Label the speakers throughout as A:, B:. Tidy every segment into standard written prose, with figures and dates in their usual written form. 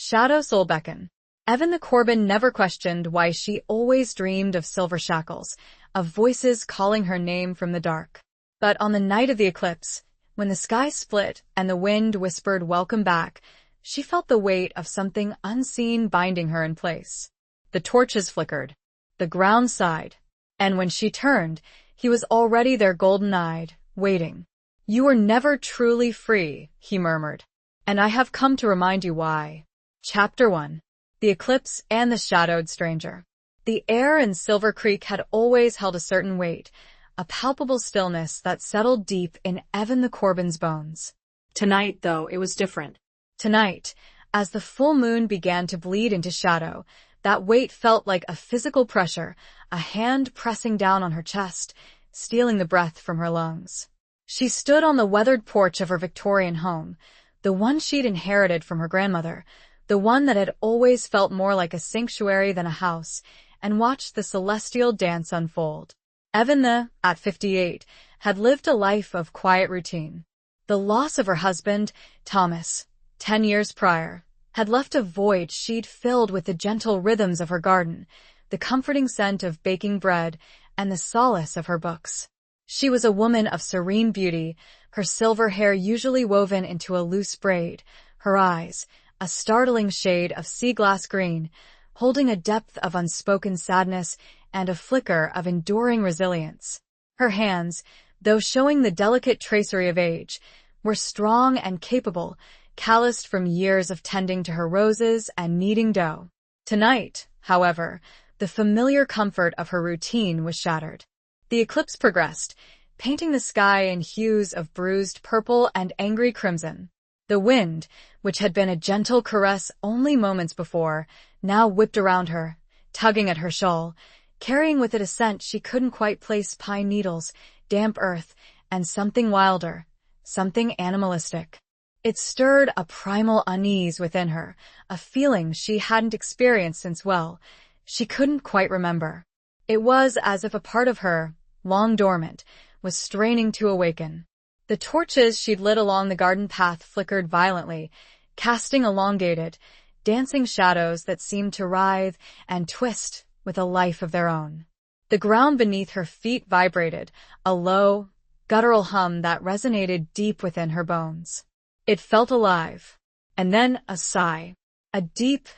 A: Shadowsoul Beckon. Evan the Corbin never questioned why she always dreamed of silver shackles, of voices calling her name from the dark. But on the night of the eclipse, when the sky split and the wind whispered welcome back, she felt the weight of something unseen binding her in place. The torches flickered. The ground sighed. And when she turned, he was already there, golden-eyed, waiting. "You were never truly free," he murmured. "And I have come to remind you why." Chapter 1. The Eclipse and the Shadowed Stranger. The air in Silver Creek had always held a certain weight, a palpable stillness that settled deep in Evan the Corbin's bones.
B: Tonight, though, it was different.
A: Tonight, as the full moon began to bleed into shadow, that weight felt like a physical pressure, a hand pressing down on her chest, stealing the breath from her lungs. She stood on the weathered porch of her Victorian home, the one she'd inherited from her grandmother, the one that had always felt more like a sanctuary than a house, and watched the celestial dance unfold. Evan, at 58, had lived a life of quiet routine. The loss of her husband, Thomas, 10 years prior, had left a void she'd filled with the gentle rhythms of her garden, the comforting scent of baking bread, and the solace of her books. She was a woman of serene beauty, her silver hair usually woven into a loose braid, her eyes, a startling shade of sea-glass green, holding a depth of unspoken sadness and a flicker of enduring resilience. Her hands, though showing the delicate tracery of age, were strong and capable, calloused from years of tending to her roses and kneading dough. Tonight, however, the familiar comfort of her routine was shattered. The eclipse progressed, painting the sky in hues of bruised purple and angry crimson. The wind, which had been a gentle caress only moments before, now whipped around her, tugging at her shawl, carrying with it a scent she couldn't quite place: pine needles, damp earth, and something wilder, something animalistic. It stirred a primal unease within her, a feeling she hadn't experienced since, well, she couldn't quite remember. It was as if a part of her, long dormant, was straining to awaken. The torches she'd lit along the garden path flickered violently, casting elongated, dancing shadows that seemed to writhe and twist with a life of their own. The ground beneath her feet vibrated, a low, guttural hum that resonated deep within her bones. It felt alive. And then a sigh. A deep,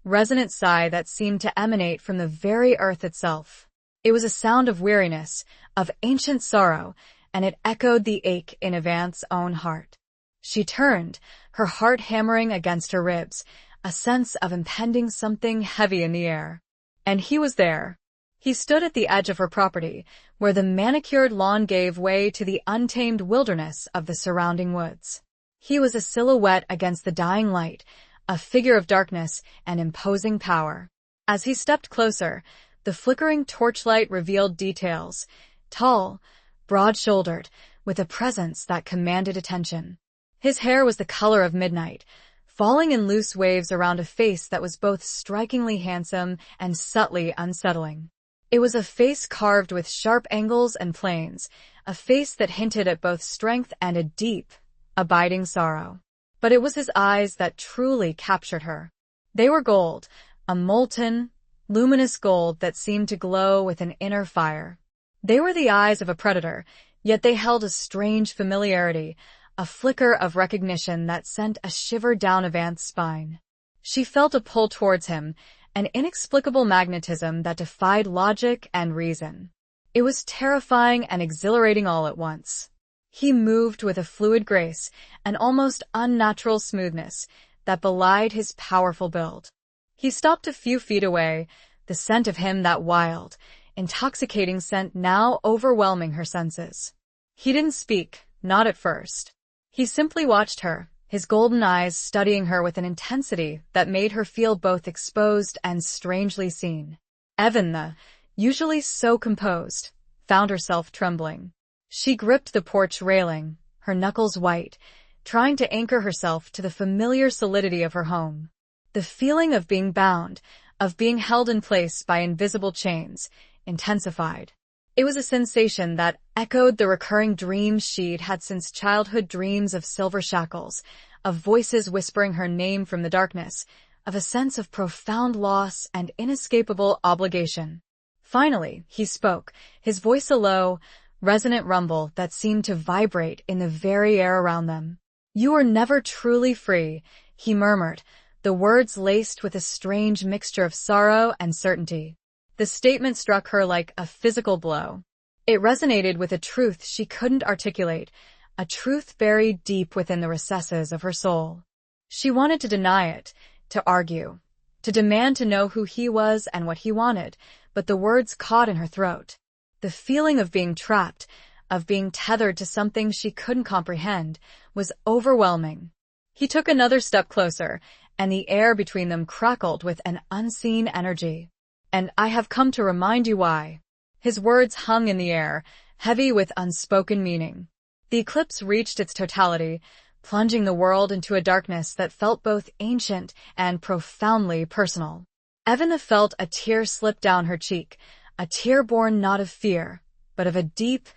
A: resonant sigh that seemed to emanate from the very earth itself. It was a sound of weariness, of ancient sorrow, and it echoed the ache in Evan's own heart. She turned, her heart hammering against her ribs, a sense of impending something heavy in the air. And he was there. He stood at the edge of her property, where the manicured lawn gave way to the untamed wilderness of the surrounding woods. He was a silhouette against the dying light, a figure of darkness and imposing power. As he stepped closer, the flickering torchlight revealed details: tall, broad-shouldered, with a presence that commanded attention. His hair was the color of midnight, falling in loose waves around a face that was both strikingly handsome and subtly unsettling. It was a face carved with sharp angles and planes, a face that hinted at both strength and a deep, abiding sorrow. But it was his eyes that truly captured her. They were gold, a molten, luminous gold that seemed to glow with an inner fire. They were the eyes of a predator, yet they held a strange familiarity, a flicker of recognition that sent a shiver down Evan's spine. She felt a pull towards him, an inexplicable magnetism that defied logic and reason. It was terrifying and exhilarating all at once. He moved with a fluid grace, an almost unnatural smoothness that belied his powerful build. He stopped a few feet away, the scent of him that wild, intoxicating scent now overwhelming her senses. He didn't speak, not at first. He simply watched her, his golden eyes studying her with an intensity that made her feel both exposed and strangely seen. Evan, usually so composed, found herself trembling. She gripped the porch railing, her knuckles white, trying to anchor herself to the familiar solidity of her home. The feeling of being bound, of being held in place by invisible chains, intensified. It was a sensation that echoed the recurring dreams she'd had since childhood, dreams of silver shackles, of voices whispering her name from the darkness, of a sense of profound loss and inescapable obligation. Finally, he spoke, his voice a low, resonant rumble that seemed to vibrate in the very air around them. "You are never truly free," he murmured, the words laced with a strange mixture of sorrow and certainty. The statement struck her like a physical blow. It resonated with a truth she couldn't articulate, a truth buried deep within the recesses of her soul. She wanted to deny it, to argue, to demand to know who he was and what he wanted, but the words caught in her throat. The feeling of being trapped, of being tethered to something she couldn't comprehend, was overwhelming. He took another step closer, and the air between them crackled with an unseen energy. "And I have come to remind you why." His words hung in the air, heavy with unspoken meaning. The eclipse reached its totality, plunging the world into a darkness that felt both ancient and profoundly personal. Evelyn felt a tear slip down her cheek, a tear born not of fear, but of a deep,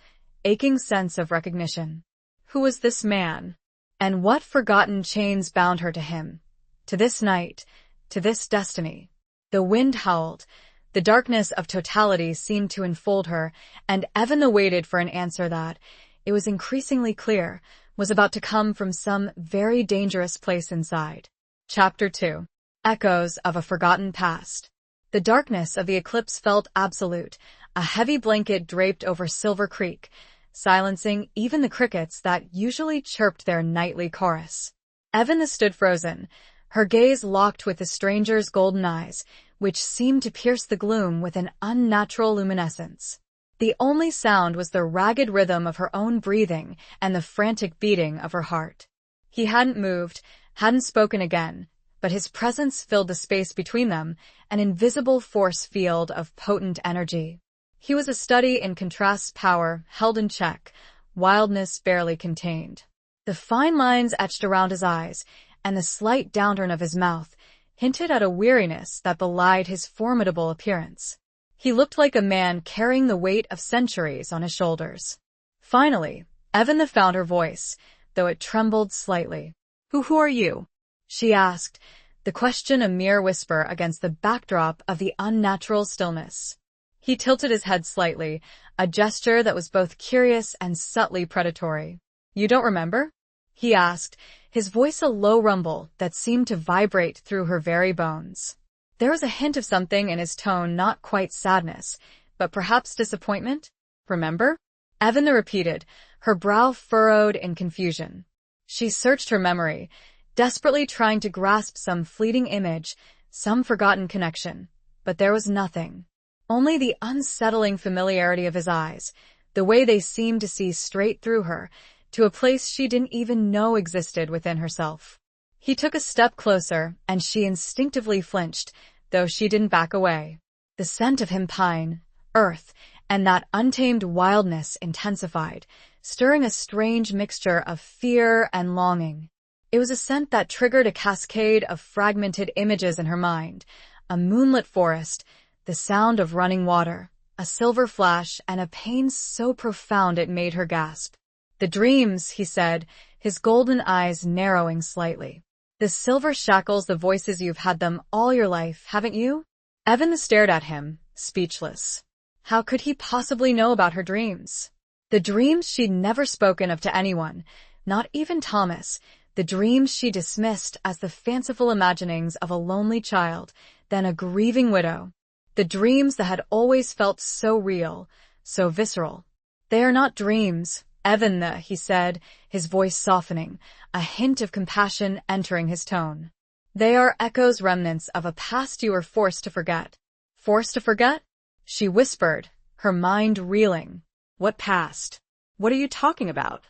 A: aching sense of recognition. Who was this man? And what forgotten chains bound her to him? To this night, to this destiny? The wind howled. The darkness of totality seemed to enfold her, and Evelyn waited for an answer that, it was increasingly clear, was about to come from some very dangerous place inside. Chapter 2. Echoes of a Forgotten Past. The darkness of the eclipse felt absolute, a heavy blanket draped over Silver Creek, silencing even the crickets that usually chirped their nightly chorus. Evelyn stood frozen, her gaze locked with the stranger's golden eyes, which seemed to pierce the gloom with an unnatural luminescence. The only sound was the ragged rhythm of her own breathing and the frantic beating of her heart. He hadn't moved, hadn't spoken again, but his presence filled the space between them, an invisible force field of potent energy. He was a study in contrast's power, held in check, wildness barely contained. The fine lines etched around his eyes, and the slight downturn of his mouth, hinted at a weariness that belied his formidable appearance. He looked like a man carrying the weight of centuries on his shoulders. Finally, Evelyn found her voice, though it trembled slightly. Who are you?" she asked, the question a mere whisper against the backdrop of the unnatural stillness. He tilted his head slightly, a gesture that was both curious and subtly predatory. "You don't remember?" he asked, his voice a low rumble that seemed to vibrate through her very bones. There was a hint of something in his tone, not quite sadness, but perhaps disappointment. "Remember?" Evelyn repeated, her brow furrowed in confusion. She searched her memory, desperately trying to grasp some fleeting image, some forgotten connection, but there was nothing. Only the unsettling familiarity of his eyes, the way they seemed to see straight through her, to a place she didn't even know existed within herself. He took a step closer, and she instinctively flinched, though she didn't back away. The scent of him, pine, earth, and that untamed wildness intensified, stirring a strange mixture of fear and longing. It was a scent that triggered a cascade of fragmented images in her mind, a moonlit forest, the sound of running water, a silver flash, and a pain so profound it made her gasp. "The dreams," he said, his golden eyes narrowing slightly. "The silver shackles, the voices, you've had them all your life, haven't you?" Evelyn stared at him, speechless. How could he possibly know about her dreams? The dreams she'd never spoken of to anyone, not even Thomas, the dreams she dismissed as the fanciful imaginings of a lonely child, then a grieving widow. The dreams that had always felt so real, so visceral. "They are not dreams, Evelyn," he said, his voice softening, a hint of compassion entering his tone. "They are echoes, remnants of a past you were forced to forget." "Forced to forget?" she whispered, her mind reeling. "What past? What are you talking about?"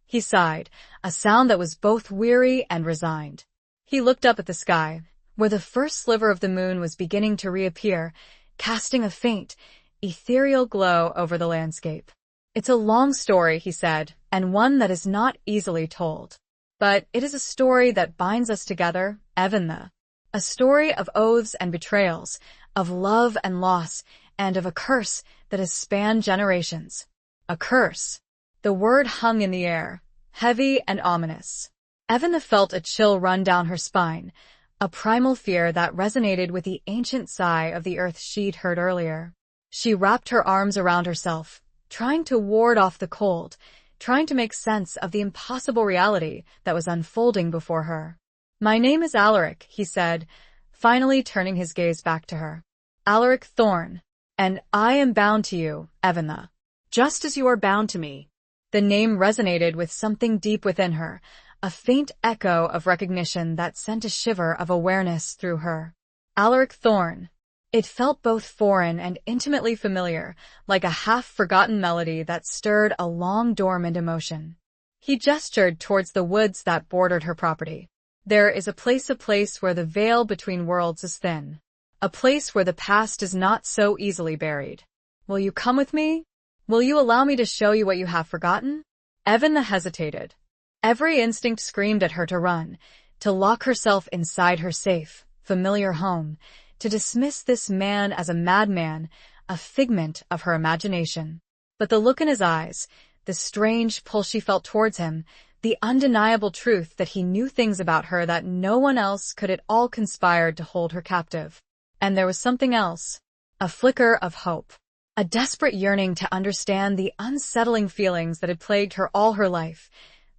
A: He sighed, a sound that was both weary and resigned. He looked up at the sky, where the first sliver of the moon was beginning to reappear, casting a faint, ethereal glow over the landscape. "It's a long story," he said, "and one that is not easily told. But it is a story that binds us together, Evelyn. A story of oaths and betrayals, of love and loss, and of a curse that has spanned generations." A curse. The word hung in the air, heavy and ominous. Evelyn felt a chill run down her spine, a primal fear that resonated with the ancient sigh of the earth she'd heard earlier. She wrapped her arms around herself, trying to ward off the cold, trying to make sense of the impossible reality that was unfolding before her. "My name is Alaric," he said, finally turning his gaze back to her. "Alaric Thorn, and I am bound to you, Evanna."
B: Just as you are bound to me.
A: The name resonated with something deep within her, a faint echo of recognition that sent a shiver of awareness through her. Alaric Thorn. It felt both foreign and intimately familiar, like a half-forgotten melody that stirred a long-dormant emotion. He gestured towards the woods that bordered her property. "There is a place where the veil between worlds is thin. A place where the past is not so easily buried. Will you come with me? Will you allow me to show you what you have forgotten?" Evanna hesitated. Every instinct screamed at her to run, to lock herself inside her safe, familiar home, to dismiss this man as a madman, a figment of her imagination. But the look in his eyes, the strange pull she felt towards him, the undeniable truth that he knew things about her that no one else could, it all conspired to hold her captive. And there was something else, a flicker of hope. A desperate yearning to understand the unsettling feelings that had plagued her all her life,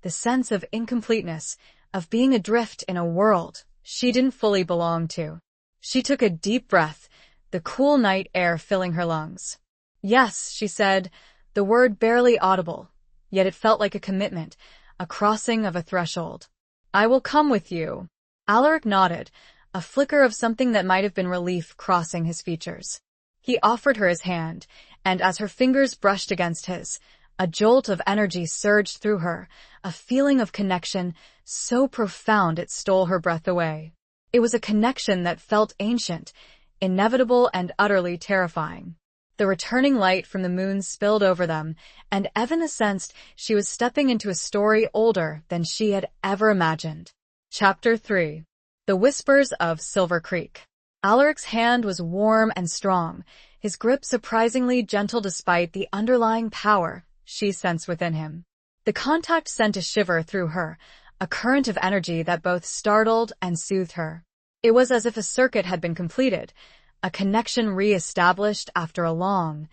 A: the sense of incompleteness, of being adrift in a world she didn't fully belong to. She took a deep breath, the cool night air filling her lungs. "Yes," she said, the word barely audible, yet it felt like a commitment, a crossing of a threshold. "I will come with you." Alaric nodded, a flicker of something that might have been relief crossing his features. He offered her his hand, and as her fingers brushed against his, a jolt of energy surged through her, a feeling of connection so profound it stole her breath away. It was a connection that felt ancient, inevitable and utterly terrifying. The returning light from the moon spilled over them, and Evanna sensed she was stepping into a story older than she had ever imagined. Chapter 3. The Whispers of Silver Creek. Alaric's hand was warm and strong, his grip surprisingly gentle despite the underlying power she sensed within him. The contact sent a shiver through her, a current of energy that both startled and soothed her. It was as if a circuit had been completed, a connection re-established after a long,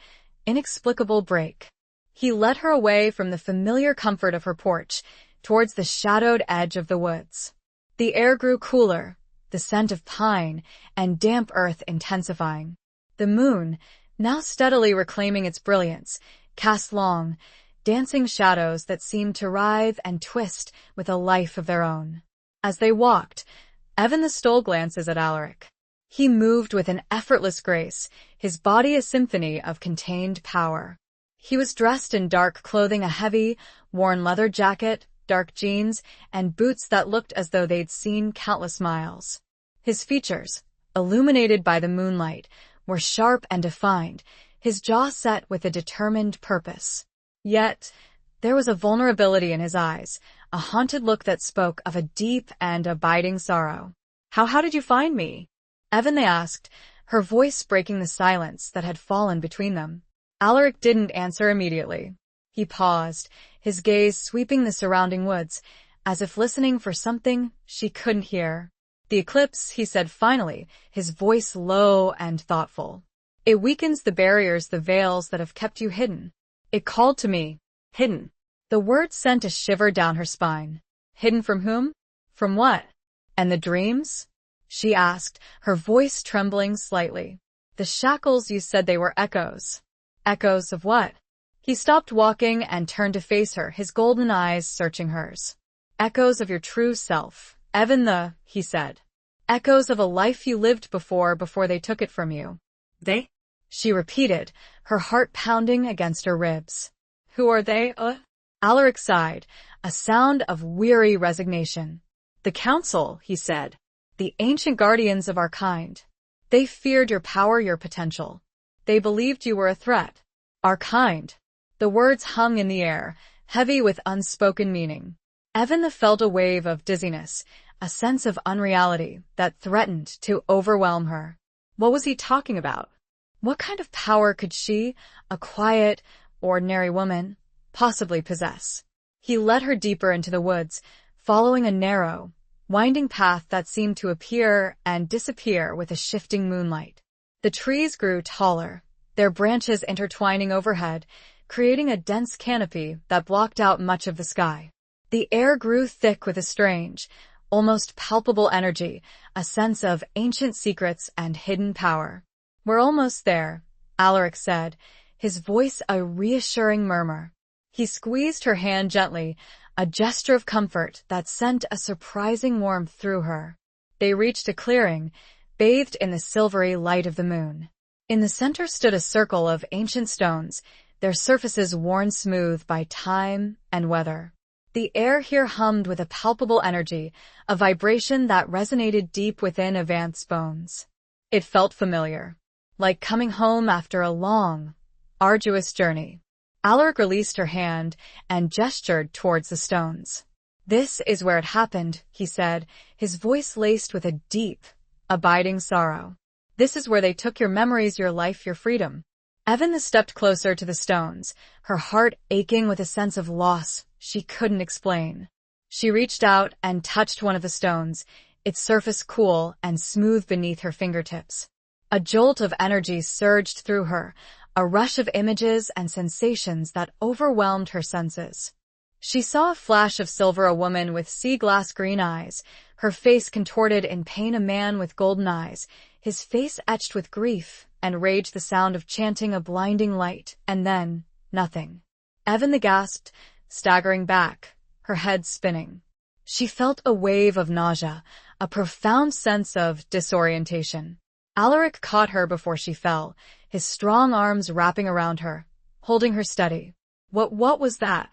A: inexplicable break. He led her away from the familiar comfort of her porch, towards the shadowed edge of the woods. The air grew cooler, the scent of pine and damp earth intensifying. The moon, now steadily reclaiming its brilliance, cast long, dancing shadows that seemed to writhe and twist with a life of their own. As they walked, Evanna stole glances at Alaric. He moved with an effortless grace, his body a symphony of contained power. He was dressed in dark clothing, a heavy, worn leather jacket, dark jeans, and boots that looked as though they'd seen countless miles. His features, illuminated by the moonlight, were sharp and defined, his jaw set with a determined purpose. Yet, there was a vulnerability in his eyes, a haunted look that spoke of a deep and abiding sorrow. How did you find me?" Evanna asked, her voice breaking the silence that had fallen between them. Alaric didn't answer immediately. He paused, his gaze sweeping the surrounding woods, as if listening for something she couldn't hear. "The eclipse," he said finally, his voice low and thoughtful. "It weakens the barriers, the veils that have kept you hidden. It called to me." "Hidden." The word sent a shiver down her spine. "Hidden from whom? From what? And the dreams?" she asked, her voice trembling slightly. "The shackles, you said they were echoes." "Echoes of what?" He stopped walking and turned to face her, his golden eyes searching hers. "Echoes of your true self, Evanna," he said. "Echoes of a life you lived before they took it from you."
B: "They?"
A: she repeated, her heart pounding against her ribs. "Who are they, Alaric sighed, a sound of weary resignation. "The Council," he said. "The ancient guardians of our kind. They feared your power, your potential. They believed you were a threat. Our kind." The words hung in the air, heavy with unspoken meaning. Evanna felt a wave of dizziness, a sense of unreality that threatened to overwhelm her. What was he talking about? What kind of power could she, a quiet, ordinary woman, possibly possess? He led her deeper into the woods, following a narrow, winding path that seemed to appear and disappear with a shifting moonlight. The trees grew taller, their branches intertwining overhead, creating a dense canopy that blocked out much of the sky. The air grew thick with a strange, almost palpable energy, a sense of ancient secrets and hidden power. "We're almost there," Alaric said, his voice a reassuring murmur. He squeezed her hand gently, a gesture of comfort that sent a surprising warmth through her. They reached a clearing, bathed in the silvery light of the moon. In the center stood a circle of ancient stones, their surfaces worn smooth by time and weather. The air here hummed with a palpable energy, a vibration that resonated deep within Avant's bones. It felt familiar, like coming home after a long, arduous journey. Alaric released her hand and gestured towards the stones. "This is where it happened," he said, his voice laced with a deep, abiding sorrow. "This is where they took your memories, your life, your freedom." Evan stepped closer to the stones, her heart aching with a sense of loss she couldn't explain. She reached out and touched one of the stones, its surface cool and smooth beneath her fingertips. A jolt of energy surged through her, a rush of images and sensations that overwhelmed her senses. She saw a flash of silver, a woman with sea-glass green eyes, her face contorted in pain, a man with golden eyes, his face etched with grief and rage, the sound of chanting, a blinding light, and then nothing. Evan gasped, staggering back, her head spinning. She felt a wave of nausea, a profound sense of disorientation. Alaric caught her before she fell, his strong arms wrapping around her, holding her steady. What was that?"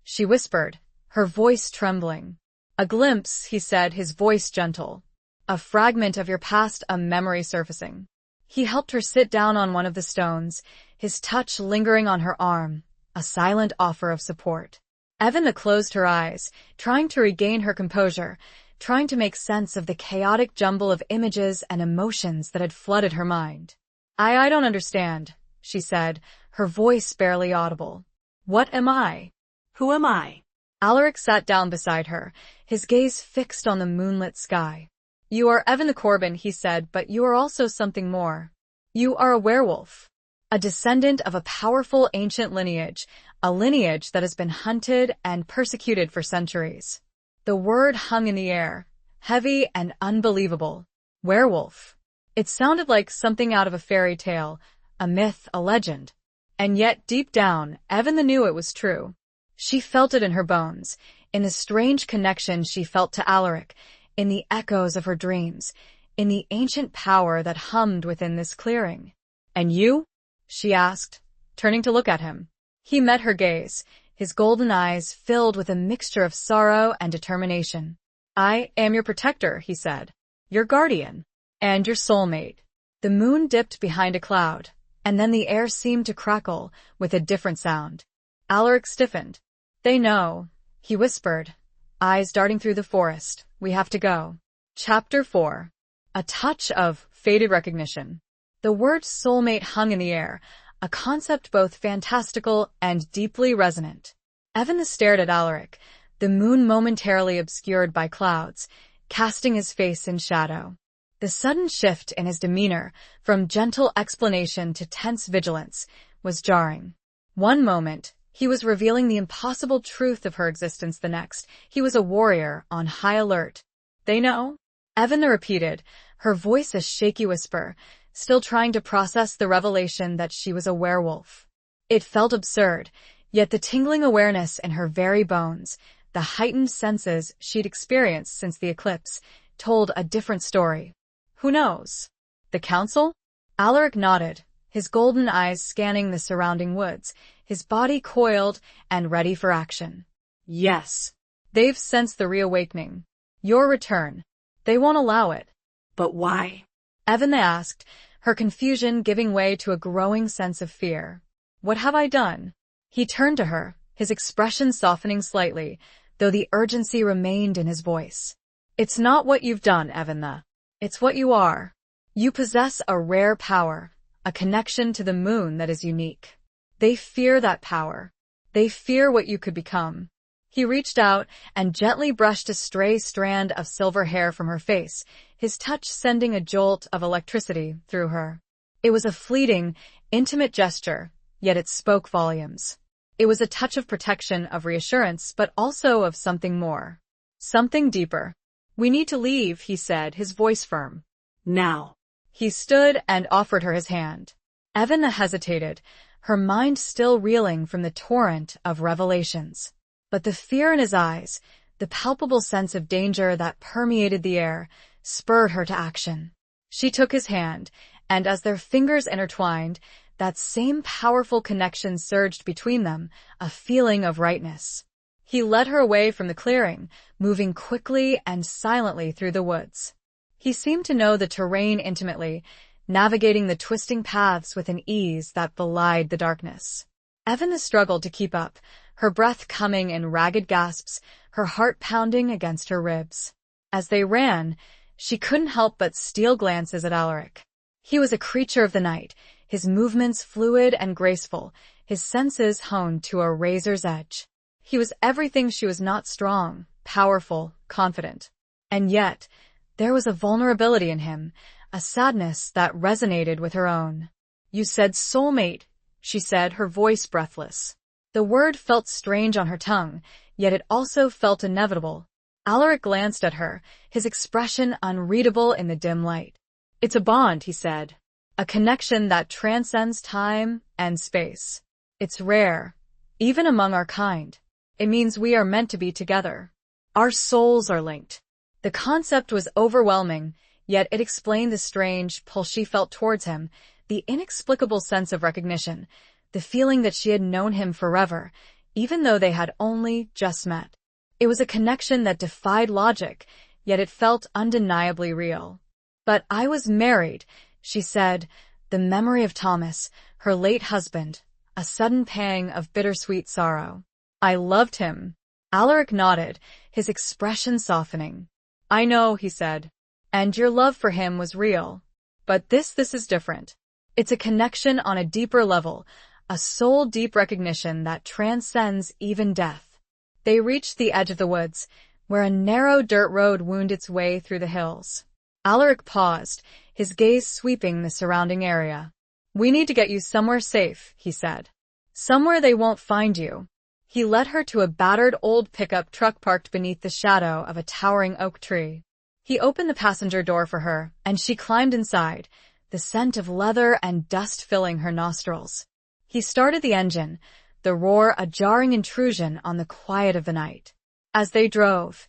A: she whispered, her voice trembling. "A glimpse," he said, his voice gentle. "A fragment of your past, a memory surfacing." He helped her sit down on one of the stones, his touch lingering on her arm, a silent offer of support. Evan closed her eyes, trying to regain her composure, trying to make sense of the chaotic jumble of images and emotions that had flooded her mind. I don't understand," she said, her voice barely audible. "What am I?
B: Who am I?"
A: Alaric sat down beside her, his gaze fixed on the moonlit sky. "You are Evan the Corbin," he said, "but you are also something more. You are a werewolf, a descendant of a powerful ancient lineage, a lineage that has been hunted and persecuted for centuries." The word hung in the air, heavy and unbelievable. Werewolf. It sounded like something out of a fairy tale, a myth, a legend. And yet, deep down, Evan knew it was true. She felt it in her bones, in the strange connection she felt to Alaric, in the echoes of her dreams, in the ancient power that hummed within this clearing. "And you?" she asked, turning to look at him. He met her gaze, his golden eyes filled with a mixture of sorrow and determination. "I am your protector," he said, "your guardian, and your soulmate." The moon dipped behind a cloud, and then the air seemed to crackle with a different sound. Alaric stiffened. "They know," he whispered, eyes darting through the forest. "We have to go." Chapter 4. A touch of faded recognition. The word soulmate hung in the air, a concept both fantastical and deeply resonant. Evan stared at Alaric, the moon momentarily obscured by clouds, casting his face in shadow. The sudden shift in his demeanor, from gentle explanation to tense vigilance, was jarring. One moment, he was revealing the impossible truth of her existence, the next, he was a warrior on high alert. "They know?" Evan repeated, her voice a shaky whisper, still trying to process the revelation that she was a werewolf. It felt absurd, yet the tingling awareness in her very bones, the heightened senses she'd experienced since the eclipse, told a different story. "Who knows? The council?" Alaric nodded, his golden eyes scanning the surrounding woods, his body coiled and ready for action. "Yes. They've sensed the reawakening. Your return. They won't allow it."
B: "But why?"
A: Evan asked, her confusion giving way to a growing sense of fear. "What have I done?" He turned to her, his expression softening slightly, though the urgency remained in his voice. "It's not what you've done, Evan. It's what you are. You possess a rare power, a connection to the moon that is unique. They fear that power. They fear what you could become. He reached out and gently brushed a stray strand of silver hair from her face, his touch sending a jolt of electricity through her. It was a fleeting, intimate gesture, yet it spoke volumes. It was a touch of protection, of reassurance, but also of something more. Something deeper. "We need to leave," he said, his voice firm.
B: Now.
A: He stood and offered her his hand. Evelyn hesitated, her mind still reeling from the torrent of revelations. But the fear in his eyes, the palpable sense of danger that permeated the air, spurred her to action. She took his hand, and as their fingers intertwined, that same powerful connection surged between them, a feeling of rightness. He led her away from the clearing, moving quickly and silently through the woods. He seemed to know the terrain intimately, navigating the twisting paths with an ease that belied the darkness. Evelyn struggled to keep up, her breath coming in ragged gasps, her heart pounding against her ribs. As they ran, she couldn't help but steal glances at Alaric. He was a creature of the night, his movements fluid and graceful, his senses honed to a razor's edge. He was everything she was not: strong, powerful, confident. And yet, there was a vulnerability in him, a sadness that resonated with her own. "You said soulmate," she said, her voice breathless. The word felt strange on her tongue, yet it also felt inevitable. Alaric glanced at her, his expression unreadable in the dim light. "It's a bond," he said. "A connection that transcends time and space. It's rare, even among our kind. It means we are meant to be together. Our souls are linked." The concept was overwhelming, yet it explained the strange pull she felt towards him, the inexplicable sense of recognition, the feeling that she had known him forever, even though they had only just met. It was a connection that defied logic, yet it felt undeniably real. "But I was married," she said, the memory of Thomas, her late husband, a sudden pang of bittersweet sorrow. "I loved him." Alaric nodded, his expression softening. "I know," he said. "And your love for him was real. But this is different. It's a connection on a deeper level, a soul-deep recognition that transcends even death." They reached the edge of the woods, where a narrow dirt road wound its way through the hills. Alaric paused, his gaze sweeping the surrounding area. "We need to get you somewhere safe," he said. "Somewhere they won't find you." He led her to a battered old pickup truck parked beneath the shadow of a towering oak tree. He opened the passenger door for her, and she climbed inside, the scent of leather and dust filling her nostrils. He started the engine, the roar a jarring intrusion on the quiet of the night. As they drove,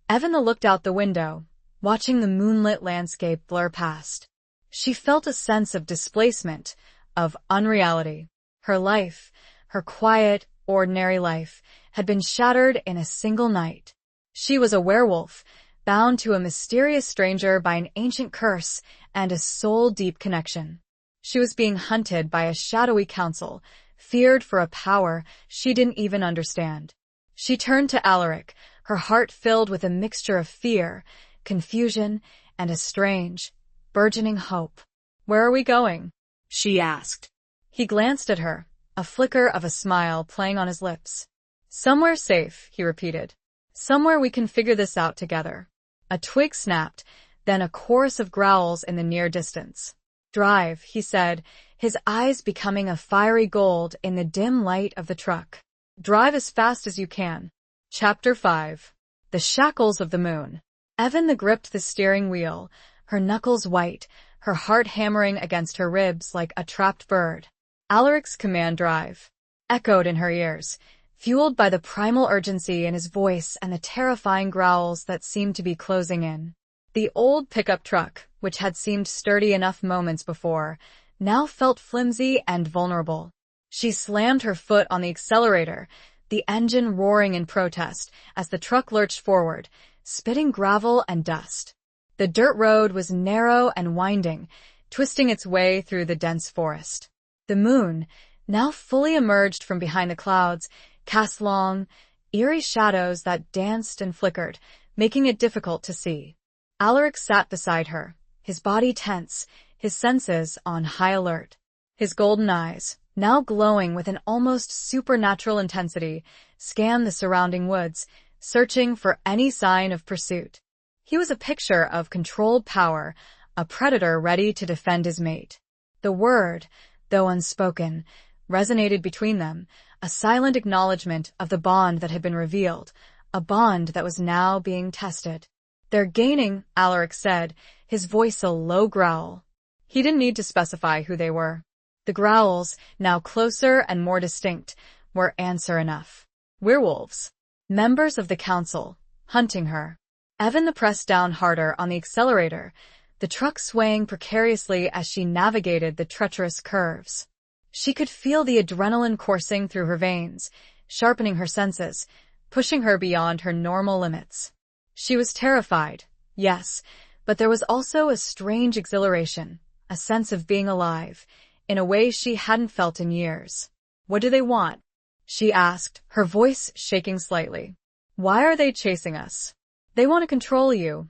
A: Evelyn looked out the window, watching the moonlit landscape blur past. She felt a sense of displacement, of unreality. Her life, her quiet, ordinary life, had been shattered in a single night. She was a werewolf, bound to a mysterious stranger by an ancient curse and a soul-deep connection. She was being hunted by a shadowy council, feared for a power she didn't even understand. She turned to Alaric, her heart filled with a mixture of fear, confusion, and a strange, burgeoning hope. "Where are we going?" she asked. He glanced at her, a flicker of a smile playing on his lips. "Somewhere safe," he repeated. "Somewhere we can figure this out together." A twig snapped, then a chorus of growls in the near distance. "Drive," he said, his eyes becoming a fiery gold in the dim light of the truck. "Drive as fast as you can." Chapter 5. The Shackles of the Moon. Evelyn gripped the steering wheel, her knuckles white, her heart hammering against her ribs like a trapped bird. Alaric's command drive echoed in her ears, fueled by the primal urgency in his voice and the terrifying growls that seemed to be closing in. The old pickup truck, which had seemed sturdy enough moments before, now felt flimsy and vulnerable. She slammed her foot on the accelerator, the engine roaring in protest as the truck lurched forward, spitting gravel and dust. The dirt road was narrow and winding, twisting its way through the dense forest. The moon, now fully emerged from behind the clouds, cast long, eerie shadows that danced and flickered, making it difficult to see. Alaric sat beside her, his body tense, his senses on high alert. His golden eyes, now glowing with an almost supernatural intensity, scanned the surrounding woods, searching for any sign of pursuit. He was a picture of controlled power, a predator ready to defend his mate. The word, though unspoken, resonated between them, a silent acknowledgement of the bond that had been revealed, a bond that was now being tested. "They're gaining," Alaric said, his voice a low growl. He didn't need to specify who they were. The growls, now closer and more distinct, were answer enough. Werewolves. Members of the council, hunting her. Evan pressed down harder on the accelerator, the truck swaying precariously as she navigated the treacherous curves. She could feel the adrenaline coursing through her veins, sharpening her senses, pushing her beyond her normal limits. She was terrified, yes, but there was also a strange exhilaration, a sense of being alive, in a way she hadn't felt in years. "What do they want?" she asked, her voice shaking slightly. "Why are they chasing us?" "They want to control you."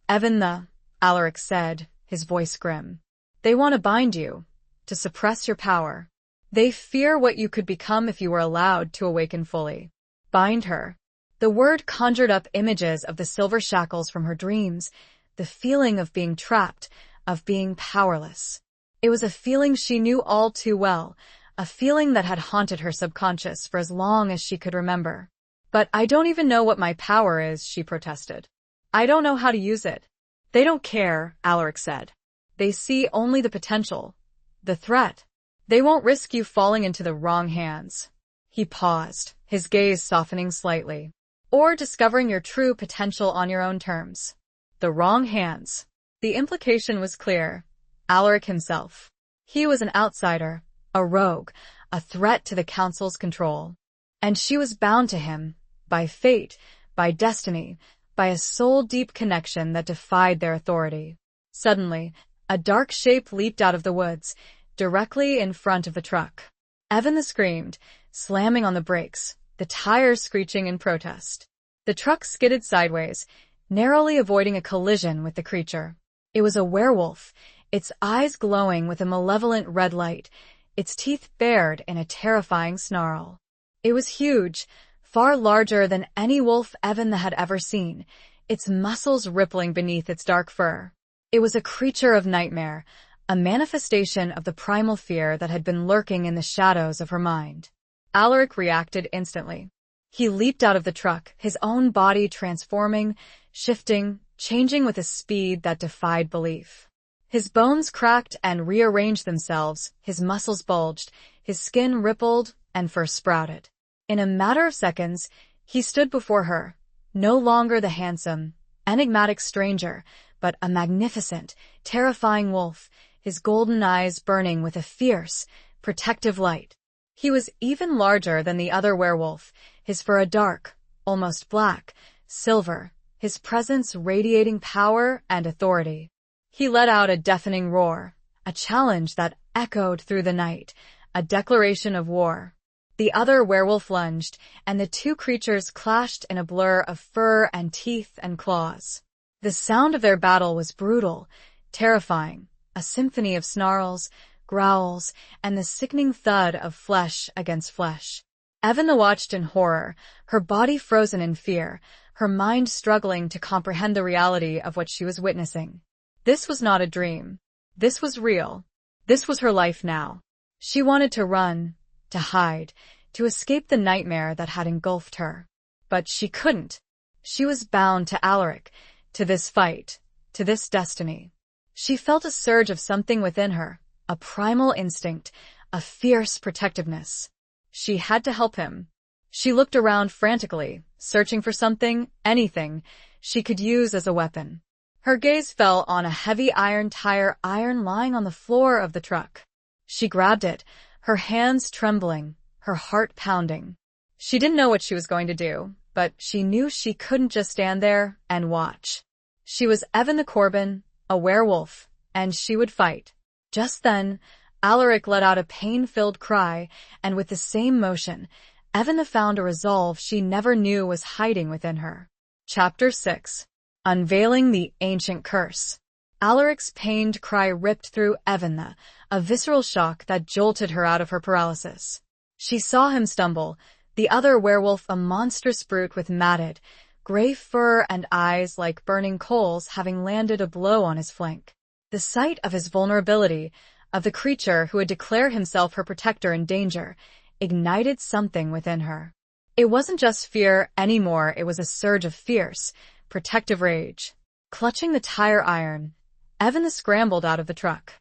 A: Alaric said, his voice grim. "They want to bind you, to suppress your power. They fear what you could become if you were allowed to awaken fully." Bind her. The word conjured up images of the silver shackles from her dreams, the feeling of being trapped, of being powerless. It was a feeling she knew all too well, a feeling that had haunted her subconscious for as long as she could remember. "But I don't even know what my power is," she protested. "I don't know how to use it." "They don't care," Alaric said. "They see only the potential, the threat. They won't risk you falling into the wrong hands." He paused, his gaze softening slightly. "Or discovering your true potential on your own terms." The wrong hands. The implication was clear. Alaric himself. He was an outsider, a rogue, a threat to the council's control. And she was bound to him, by fate, by destiny, by a soul-deep connection that defied their authority. Suddenly, a dark shape leaped out of the woods, directly in front of the truck. Evan screamed, slamming on the brakes, the tires screeching in protest. The truck skidded sideways, narrowly avoiding a collision with the creature. It was a werewolf, its eyes glowing with a malevolent red light, its teeth bared in a terrifying snarl. It was huge, far larger than any wolf Evan had ever seen, its muscles rippling beneath its dark fur. It was a creature of nightmare, a manifestation of the primal fear that had been lurking in the shadows of her mind. Alaric reacted instantly. He leaped out of the truck, his own body transforming, shifting, changing with a speed that defied belief. His bones cracked and rearranged themselves, his muscles bulged, his skin rippled, and fur sprouted. In a matter of seconds, he stood before her, no longer the handsome, enigmatic stranger, but a magnificent, terrifying wolf, his golden eyes burning with a fierce, protective light. He was even larger than the other werewolf, his fur a dark, almost black, silver, his presence radiating power and authority. He let out a deafening roar, a challenge that echoed through the night, a declaration of war. The other werewolf lunged, and the two creatures clashed in a blur of fur and teeth and claws. The sound of their battle was brutal, terrifying, a symphony of snarls, growls, and the sickening thud of flesh against flesh. Evan watched in horror, her body frozen in fear, her mind struggling to comprehend the reality of what she was witnessing. This was not a dream. This was real. This was her life now. She wanted to run, to hide, to escape the nightmare that had engulfed her. But she couldn't. She was bound to Alaric, to this fight, to this destiny. She felt a surge of something within her, a primal instinct, a fierce protectiveness. She had to help him. She looked around frantically, searching for something, anything, she could use as a weapon. Her gaze fell on a heavy tire iron lying on the floor of the truck. She grabbed it, her hands trembling, her heart pounding. She didn't know what she was going to do, but she knew she couldn't just stand there and watch. She was Evan the Corbin, a werewolf, and she would fight. Just then, Alaric let out a pain-filled cry, and with the same motion, Evan found a resolve she never knew was hiding within her. Chapter 6. Unveiling the Ancient Curse. Alaric's pained cry ripped through Eventha, a visceral shock that jolted her out of her paralysis. She saw him stumble, the other werewolf a monstrous brute with matted, gray fur and eyes like burning coals having landed a blow on his flank. The sight of his vulnerability, of the creature who had declared himself her protector in danger, ignited something within her. It wasn't just fear anymore, it was a surge of fierce, protective rage. Clutching the tire iron, Eventha scrambled out of the truck.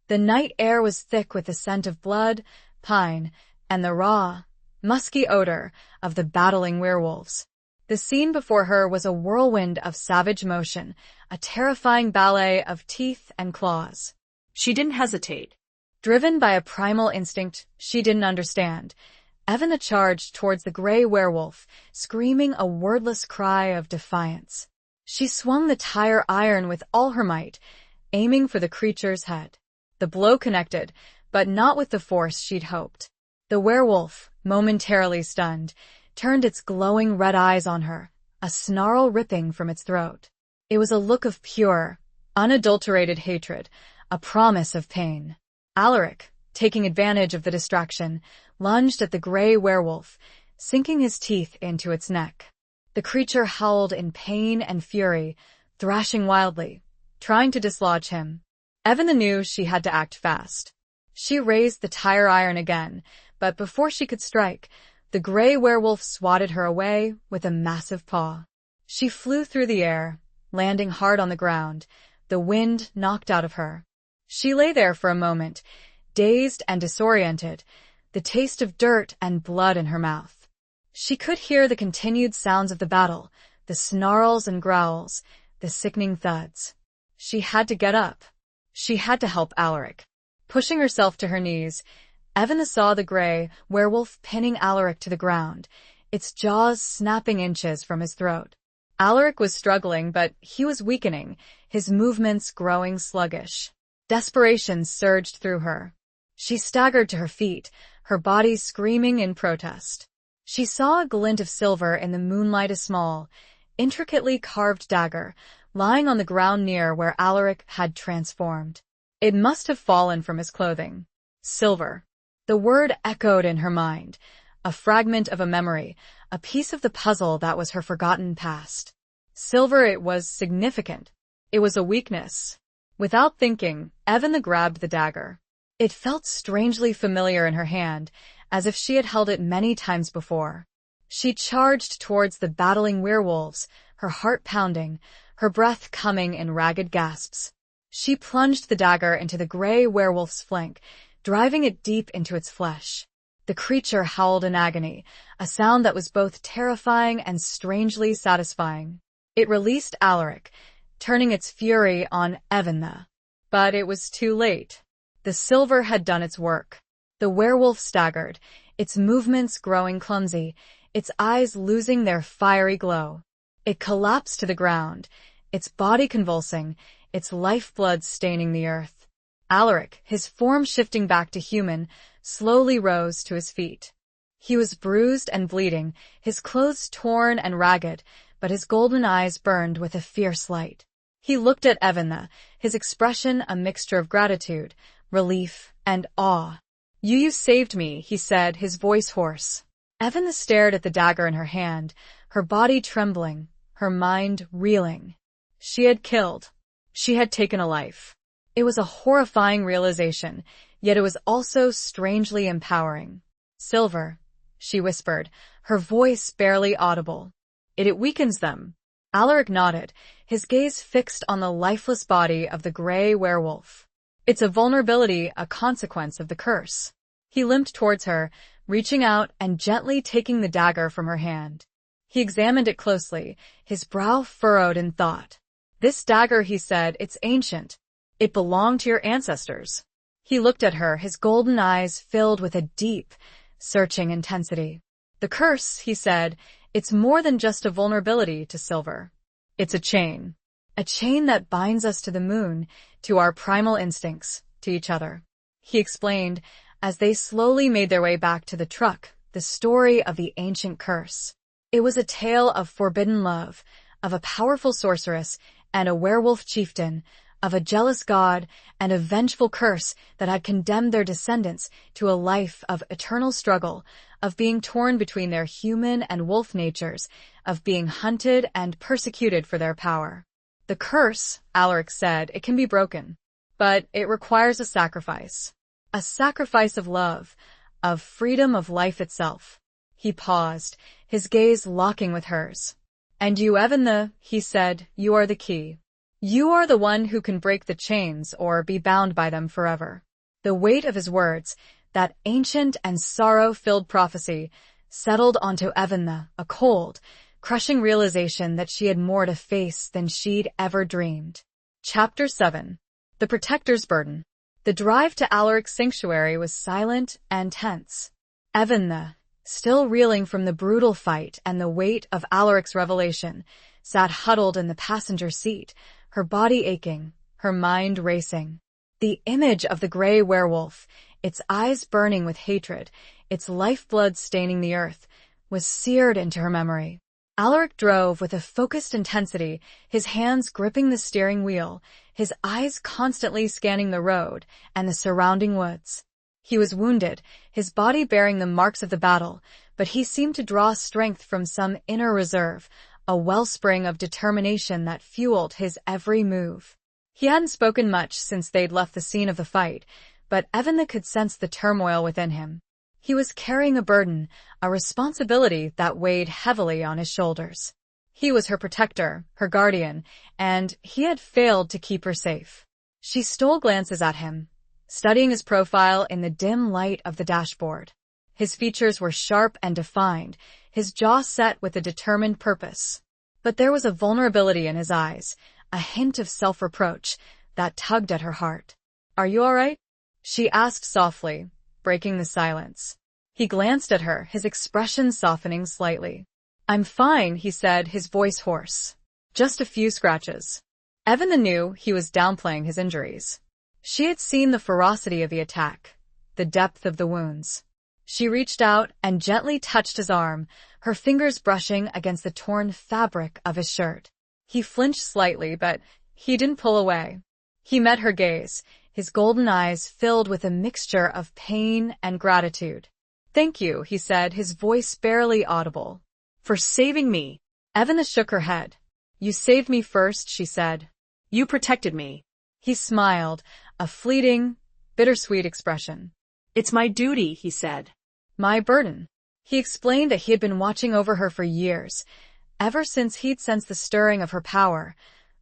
A: The night air was thick with the scent of blood, pine, and the raw, musky odor of the battling werewolves. The scene before her was a whirlwind of savage motion, a terrifying ballet of teeth and claws.
B: She didn't hesitate.
A: Driven by a primal instinct she didn't understand, Eventha charged towards the gray werewolf, screaming a wordless cry of defiance. She swung the tire iron with all her might, aiming for the creature's head. The blow connected, but not with the force she'd hoped. The werewolf, momentarily stunned, turned its glowing red eyes on her, a snarl ripping from its throat. It was a look of pure, unadulterated hatred, a promise of pain. Alaric, taking advantage of the distraction, lunged at the gray werewolf, sinking his teeth into its neck. The creature howled in pain and fury, thrashing wildly, trying to dislodge him. Eventha knew she had to act fast. She raised the tire iron again, but before she could strike, the gray werewolf swatted her away with a massive paw. She flew through the air, landing hard on the ground, the wind knocked out of her. She lay there for a moment, dazed and disoriented, the taste of dirt and blood in her mouth. She could hear the continued sounds of the battle, the snarls and growls, the sickening thuds. She had to get up. She had to help Alaric. Pushing herself to her knees, Eventha saw the gray werewolf pinning Alaric to the ground, its jaws snapping inches from his throat. Alaric was struggling, but he was weakening, his movements growing sluggish. Desperation surged through her. She staggered to her feet, her body screaming in protest. She saw a glint of silver in the moonlight, a small, intricately carved dagger, lying on the ground near where Alaric had transformed. It must have fallen from his clothing. Silver. The word echoed in her mind, a fragment of a memory, a piece of the puzzle that was her forgotten past. Silver, it was significant. It was a weakness. Without thinking, Eventha grabbed the dagger. It felt strangely familiar in her hand, as if she had held it many times before. She charged towards the battling werewolves, her heart pounding, her breath coming in ragged gasps. She plunged the dagger into the gray werewolf's flank, driving it deep into its flesh. The creature howled in agony, a sound that was both terrifying and strangely satisfying. It released Alaric, turning its fury on Eventha. But it was too late. The silver had done its work. The werewolf staggered, its movements growing clumsy, its eyes losing their fiery glow. It collapsed to the ground, its body convulsing, its lifeblood staining the earth. Alaric, his form shifting back to human, slowly rose to his feet. He was bruised and bleeding, his clothes torn and ragged, but his golden eyes burned with a fierce light. He looked at Eventha, his expression a mixture of gratitude, relief, and awe. You saved me, he said, his voice hoarse. Eventha stared at the dagger in her hand, her body trembling, her mind reeling. She had killed. She had taken a life. It was a horrifying realization, yet it was also strangely empowering. Silver, she whispered, her voice barely audible. It weakens them. Alaric nodded, his gaze fixed on the lifeless body of the gray werewolf. It's a vulnerability, a consequence of the curse. He limped towards her, reaching out and gently taking the dagger from her hand. He examined it closely, his brow furrowed in thought. This dagger, he said, it's ancient. It belonged to your ancestors. He looked at her, his golden eyes filled with a deep, searching intensity. The curse, he said, it's more than just a vulnerability to silver. It's a chain that binds us to the moon, to our primal instincts, to each other. He explained, as they slowly made their way back to the truck, the story of the ancient curse. It was a tale of forbidden love, of a powerful sorceress and a werewolf chieftain, of a jealous god and a vengeful curse that had condemned their descendants to a life of eternal struggle, of being torn between their human and wolf natures, of being hunted and persecuted for their power. The curse, Alaric said, it can be broken, but it requires a sacrifice of love, of freedom of life itself. He paused, his gaze locking with hers. And you, Evan, he said, you are the key. You are the one who can break the chains or be bound by them forever. The weight of his words, that ancient and sorrow-filled prophecy, settled onto Evan, a cold, crushing realization that she had more to face than she'd ever dreamed. Chapter 7. The Protector's Burden. The drive to Alaric's sanctuary was silent and tense. Evan, still reeling from the brutal fight and the weight of Alaric's revelation, sat huddled in the passenger seat, her body aching, her mind racing. The image of the gray werewolf, its eyes burning with hatred, its lifeblood staining the earth, was seared into her memory. Alaric drove with a focused intensity, his hands gripping the steering wheel, his eyes constantly scanning the road and the surrounding woods. He was wounded, his body bearing the marks of the battle, but he seemed to draw strength from some inner reserve, a wellspring of determination that fueled his every move. He hadn't spoken much since they'd left the scene of the fight, but Evan could sense the turmoil within him. He was carrying a burden, a responsibility that weighed heavily on his shoulders. He was her protector, her guardian, and he had failed to keep her safe. She stole glances at him, studying his profile in the dim light of the dashboard. His features were sharp and defined, his jaw set with a determined purpose. But there was a vulnerability in his eyes, a hint of self-reproach that tugged at her heart. "Are you all right?" she asked softly, breaking the silence. He glanced at her, his expression softening slightly. "I'm fine," he said, his voice hoarse. "Just a few scratches." Evan knew he was downplaying his injuries. She had seen the ferocity of the attack, the depth of the wounds. She reached out and gently touched his arm, her fingers brushing against the torn fabric of his shirt. He flinched slightly, but he didn't pull away. He met her gaze, his golden eyes filled with a mixture of pain and gratitude. "Thank you," he said, his voice barely audible.
B: "For saving me."
A: Evan shook her head. "You saved me first," she said.
B: "You protected me."
A: He smiled, a fleeting, bittersweet expression.
B: "It's my duty," he said.
A: "My burden." He explained that he had been watching over her for years, ever since he'd sensed the stirring of her power,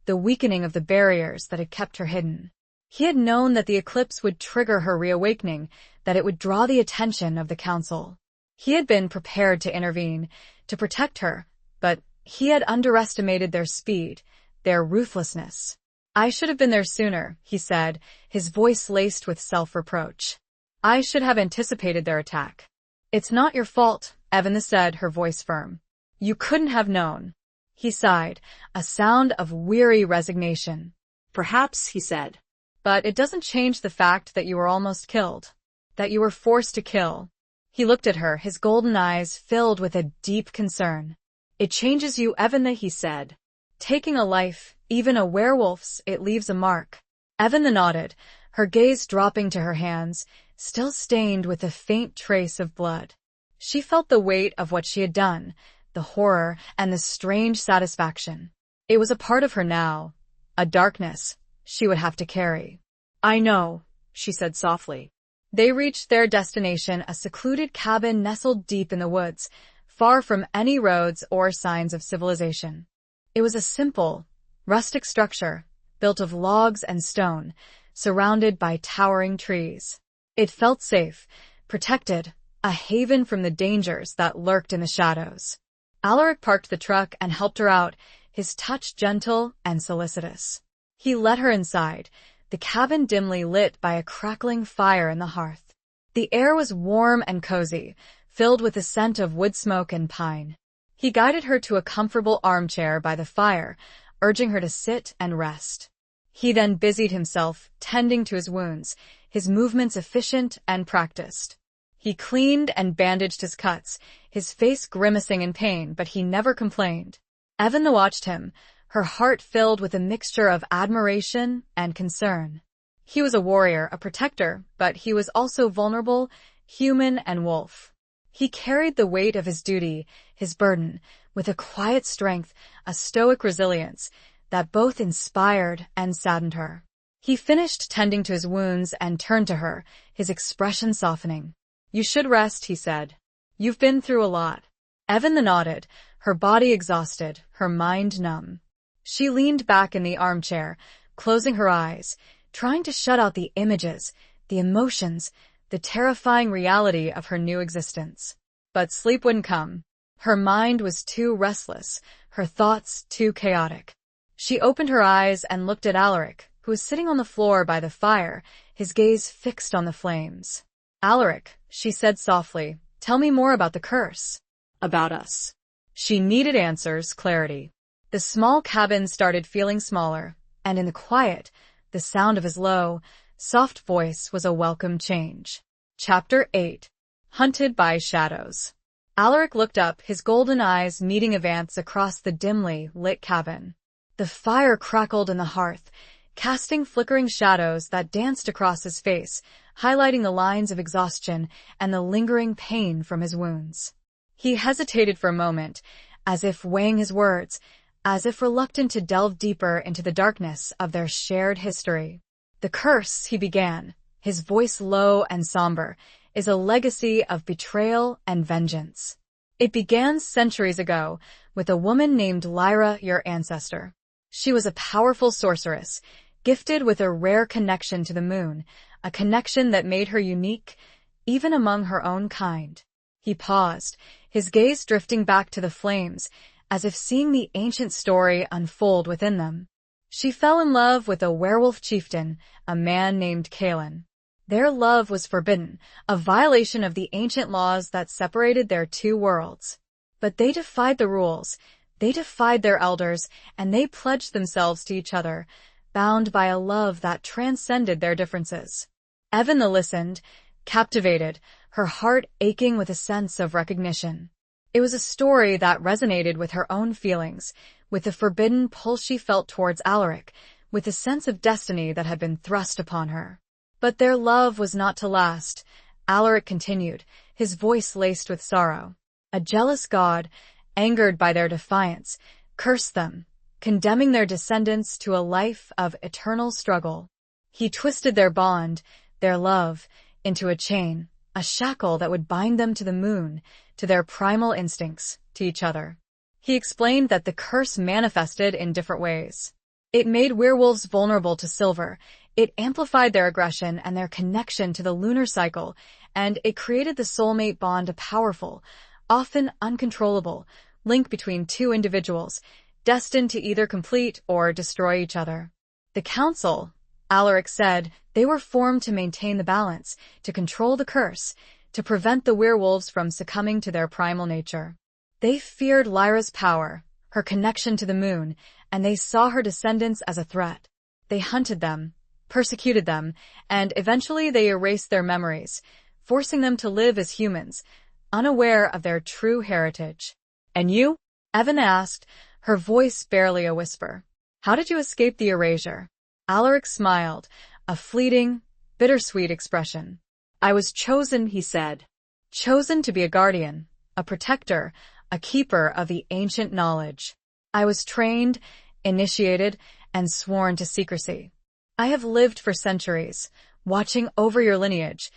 A: the weakening of the barriers that had kept her hidden. He had known that the eclipse would trigger her reawakening, that it would draw the attention of the council. He had been prepared to intervene, to protect her, but he had underestimated their speed, their ruthlessness. "I should have been there sooner," he said, his voice laced with self-reproach. "I should have anticipated their attack." "It's not your fault," Evan said, her voice firm. "You couldn't have known." He sighed, a sound of weary resignation.
B: "Perhaps," he said.
A: "But it doesn't change the fact that you were almost killed, that you were forced to kill." He looked at her, his golden eyes filled with a deep concern. "It changes you, Evan," he said. "Taking a life, even a werewolf's, it leaves a mark." Evan nodded, her gaze dropping to her hands, still stained with a faint trace of blood. She felt the weight of what she had done, the horror and the strange satisfaction. It was a part of her now, a darkness she would have to carry. "I know," she said softly. They reached their destination, a secluded cabin nestled deep in the woods, far from any roads or signs of civilization. It was a simple, rustic structure, built of logs and stone, surrounded by towering trees. It felt safe, protected, a haven from the dangers that lurked in the shadows. Alaric parked the truck and helped her out, his touch gentle and solicitous. He led her inside, the cabin dimly lit by a crackling fire in the hearth. The air was warm and cozy, filled with the scent of wood smoke and pine. He guided her to a comfortable armchair by the fire, urging her to sit and rest. He then busied himself, tending to his wounds, his movements efficient and practiced. He cleaned and bandaged his cuts, his face grimacing in pain, but he never complained. Evan watched him, her heart filled with a mixture of admiration and concern. He was a warrior, a protector, but he was also vulnerable, human, and wolf. He carried the weight of his duty, his burden, with a quiet strength, a stoic resilience that both inspired and saddened her. He finished tending to his wounds and turned to her, his expression softening. "You should rest," he said. "You've been through a lot." Evan nodded, her body exhausted, her mind numb. She leaned back in the armchair, closing her eyes, trying to shut out the images, the emotions, the terrifying reality of her new existence. But sleep wouldn't come. Her mind was too restless, her thoughts too chaotic. She opened her eyes and looked at Alaric, who was sitting on the floor by the fire, his gaze fixed on the flames. "Alaric," she said softly, "tell me more about the curse."
B: About us.
A: She needed answers, clarity. The small cabin started feeling smaller, and in the quiet, the sound of his low, soft voice was a welcome change. Chapter 8. Hunted by Shadows. Alaric looked up, his golden eyes meeting Avant's across the dimly lit cabin. The fire crackled in the hearth, casting flickering shadows that danced across his face, highlighting the lines of exhaustion and the lingering pain from his wounds. He hesitated for a moment, as if weighing his words, as if reluctant to delve deeper into the darkness of their shared history. "The curse," he began, his voice low and somber, "is a legacy of betrayal and vengeance. It began centuries ago with a woman named Lyra, your ancestor. She was a powerful sorceress, gifted with a rare connection to the moon, a connection that made her unique, even among her own kind." He paused, his gaze drifting back to the flames, as if seeing the ancient story unfold within them. She fell in love with a werewolf chieftain, a man named Kalen. Their love was forbidden, a violation of the ancient laws that separated their two worlds. But they defied the rules, they defied their elders, and they pledged themselves to each other, bound by a love that transcended their differences. Evan listened, captivated, her heart aching with a sense of recognition. It was a story that resonated with her own feelings, with the forbidden pull she felt towards Alaric, with a sense of destiny that had been thrust upon her. But their love was not to last. Alaric continued, his voice laced with sorrow. A jealous god, angered by their defiance, cursed them, condemning their descendants to a life of eternal struggle. He twisted their bond, their love, into a chain, a shackle that would bind them to the moon, to their primal instincts, to each other. He explained that the curse manifested in different ways. It made werewolves vulnerable to silver, it amplified their aggression and their connection to the lunar cycle, and it created the soulmate bond, a powerful, often uncontrollable, link between two individuals, destined to either complete or destroy each other. The council, Alaric said, they were formed to maintain the balance, to control the curse, to prevent the werewolves from succumbing to their primal nature. They feared Lyra's power, her connection to the moon, and they saw her descendants as a threat. They hunted them, persecuted them, and eventually they erased their memories, forcing them to live as humans, unaware of their true heritage. "And you?" Evan asked, her voice barely a whisper. "How did you escape the erasure?" Alaric smiled, a fleeting, bittersweet expression. "I was chosen," he said. "Chosen to be a guardian, a protector, a keeper of the ancient knowledge. I was trained, initiated, and sworn to secrecy. I have lived for centuries, watching over your lineage,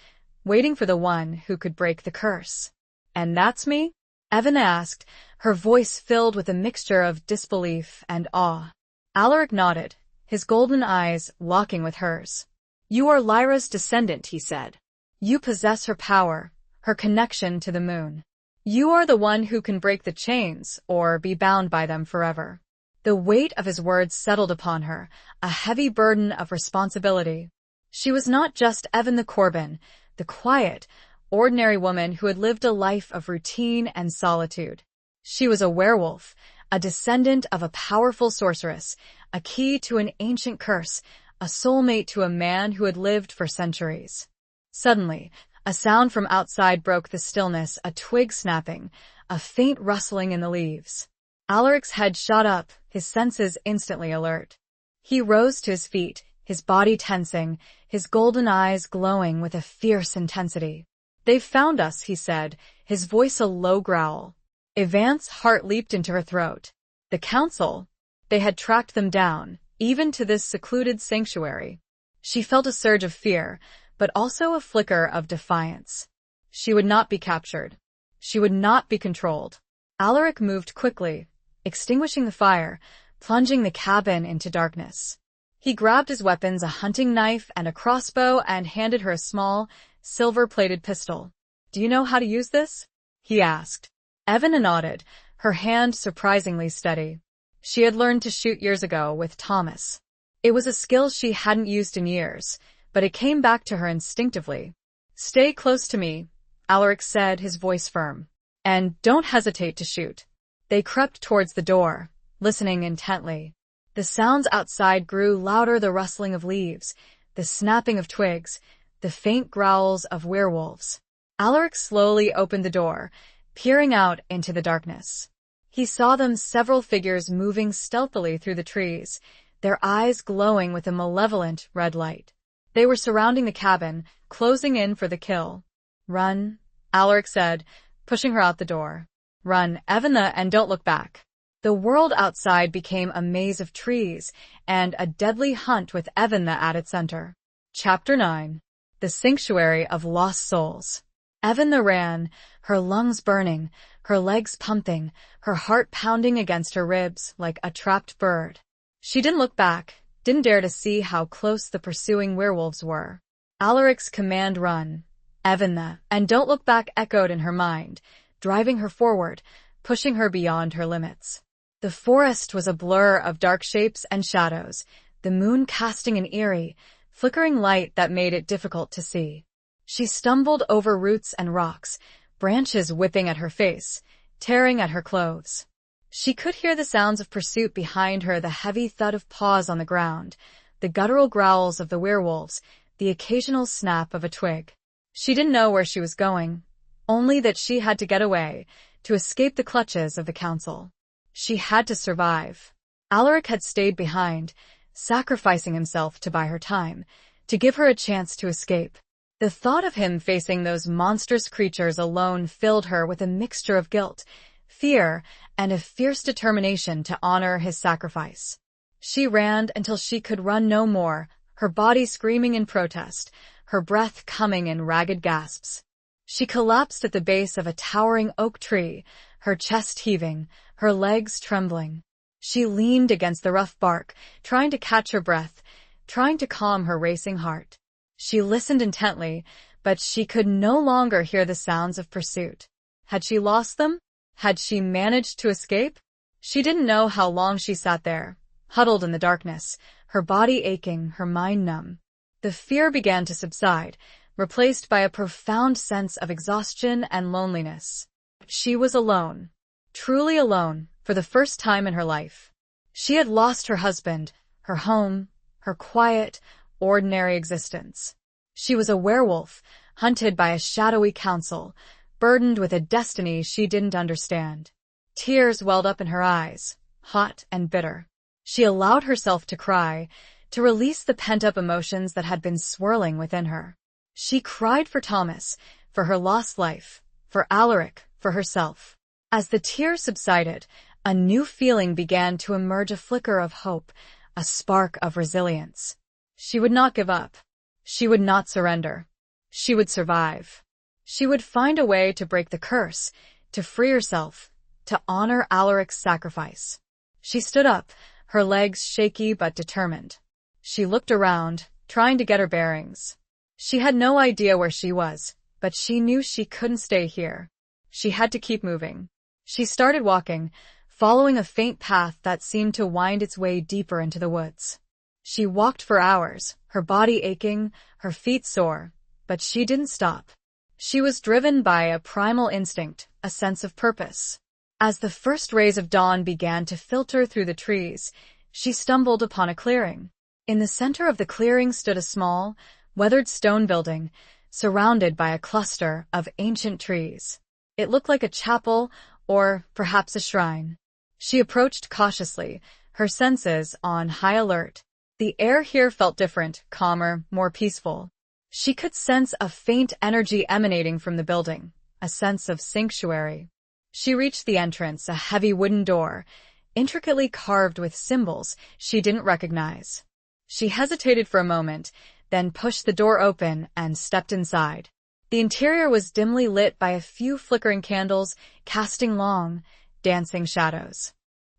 A: waiting for the one who could break the curse." "And that's me?" Evan asked, her voice filled with a mixture of disbelief and awe. Alaric nodded, his golden eyes locking with hers. "You are Lyra's descendant," he said. "You possess her power, her connection to the moon. You are the one who can break the chains or be bound by them forever." The weight of his words settled upon her, a heavy burden of responsibility. She was not just Evan the Corbin, the quiet, ordinary woman who had lived a life of routine and solitude. She was a werewolf, a descendant of a powerful sorceress, a key to an ancient curse, a soulmate to a man who had lived for centuries. Suddenly, a sound from outside broke the stillness, a twig snapping, a faint rustling in the leaves. Alaric's head shot up, his senses instantly alert. He rose to his feet, his body tensing, his golden eyes glowing with a fierce intensity. "They've found us," he said, his voice a low growl. Evance's heart leaped into her throat. The council? They had tracked them down, even to this secluded sanctuary. She felt a surge of fear, but also a flicker of defiance. She would not be captured. She would not be controlled. Alaric moved quickly, extinguishing the fire, plunging the cabin into darkness. He grabbed his weapons, a hunting knife and a crossbow, and handed her a small, silver-plated pistol. "Do you know how to use this?" he asked. Evan nodded, her hand surprisingly steady. She had learned to shoot years ago with Thomas. It was a skill she hadn't used in years, but it came back to her instinctively. "Stay close to me," Alaric said, his voice firm. "And don't hesitate to shoot." They crept towards the door, listening intently. The sounds outside grew louder, the rustling of leaves, the snapping of twigs, the faint growls of werewolves. Alaric slowly opened the door, peering out into the darkness. He saw them, several figures moving stealthily through the trees, their eyes glowing with a malevolent red light. They were surrounding the cabin, closing in for the kill. "Run," Alaric said, pushing her out the door. "Run, Evanna, and don't look back." The world outside became a maze of trees and a deadly hunt with Evanna at its center. Chapter 9. The Sanctuary of Lost Souls. Evanna ran, her lungs burning, her legs pumping, her heart pounding against her ribs like a trapped bird. She didn't look back, didn't dare to see how close the pursuing werewolves were. Alaric's command, "Run, Evanna, and don't look back," echoed in her mind, driving her forward, pushing her beyond her limits. The forest was a blur of dark shapes and shadows, the moon casting an eerie, flickering light that made it difficult to see. She stumbled over roots and rocks, branches whipping at her face, tearing at her clothes. She could hear the sounds of pursuit behind her, the heavy thud of paws on the ground, the guttural growls of the werewolves, the occasional snap of a twig. She didn't know where she was going, only that she had to get away, to escape the clutches of the council. She had to survive. Alaric had stayed behind, sacrificing himself to buy her time, to give her a chance to escape. The thought of him facing those monstrous creatures alone filled her with a mixture of guilt, fear, and a fierce determination to honor his sacrifice. She ran until she could run no more, her body screaming in protest, her breath coming in ragged gasps. She collapsed at the base of a towering oak tree, her chest heaving, her legs trembling. She leaned against the rough bark, trying to catch her breath, trying to calm her racing heart. She listened intently, but she could no longer hear the sounds of pursuit. Had she lost them? Had she managed to escape? She didn't know how long she sat there, huddled in the darkness, her body aching, her mind numb. The fear began to subside, replaced by a profound sense of exhaustion and loneliness. She was alone, truly alone, for the first time in her life. She had lost her husband, her home, her quiet, ordinary existence. She was a werewolf, hunted by a shadowy council, burdened with a destiny she didn't understand. Tears welled up in her eyes, hot and bitter. She allowed herself to cry, to release the pent-up emotions that had been swirling within her. She cried for Thomas, for her lost life, for Alaric, for herself. As the tears subsided, a new feeling began to emerge, a flicker of hope, a spark of resilience. She would not give up. She would not surrender. She would survive. She would find a way to break the curse, to free herself, to honor Alaric's sacrifice. She stood up, her legs shaky but determined. She looked around, trying to get her bearings. She had no idea where she was, but she knew she couldn't stay here. She had to keep moving. She started walking, following a faint path that seemed to wind its way deeper into the woods. She walked for hours, her body aching, her feet sore, but she didn't stop. She was driven by a primal instinct, a sense of purpose. As the first rays of dawn began to filter through the trees, she stumbled upon a clearing. In the center of the clearing stood a small, weathered stone building, surrounded by a cluster of ancient trees. It looked like a chapel, or perhaps a shrine. She approached cautiously, her senses on high alert. The air here felt different, calmer, more peaceful. She could sense a faint energy emanating from the building, a sense of sanctuary. She reached the entrance, a heavy wooden door, intricately carved with symbols she didn't recognize. She hesitated for a moment, then pushed the door open and stepped inside. The interior was dimly lit by a few flickering candles, casting long, dancing shadows.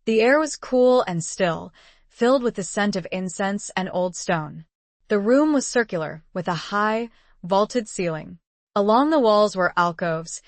A: The air was cool and still, filled with the scent of incense and old stone. The room was circular, with a high, vaulted ceiling. Along the walls were alcoves,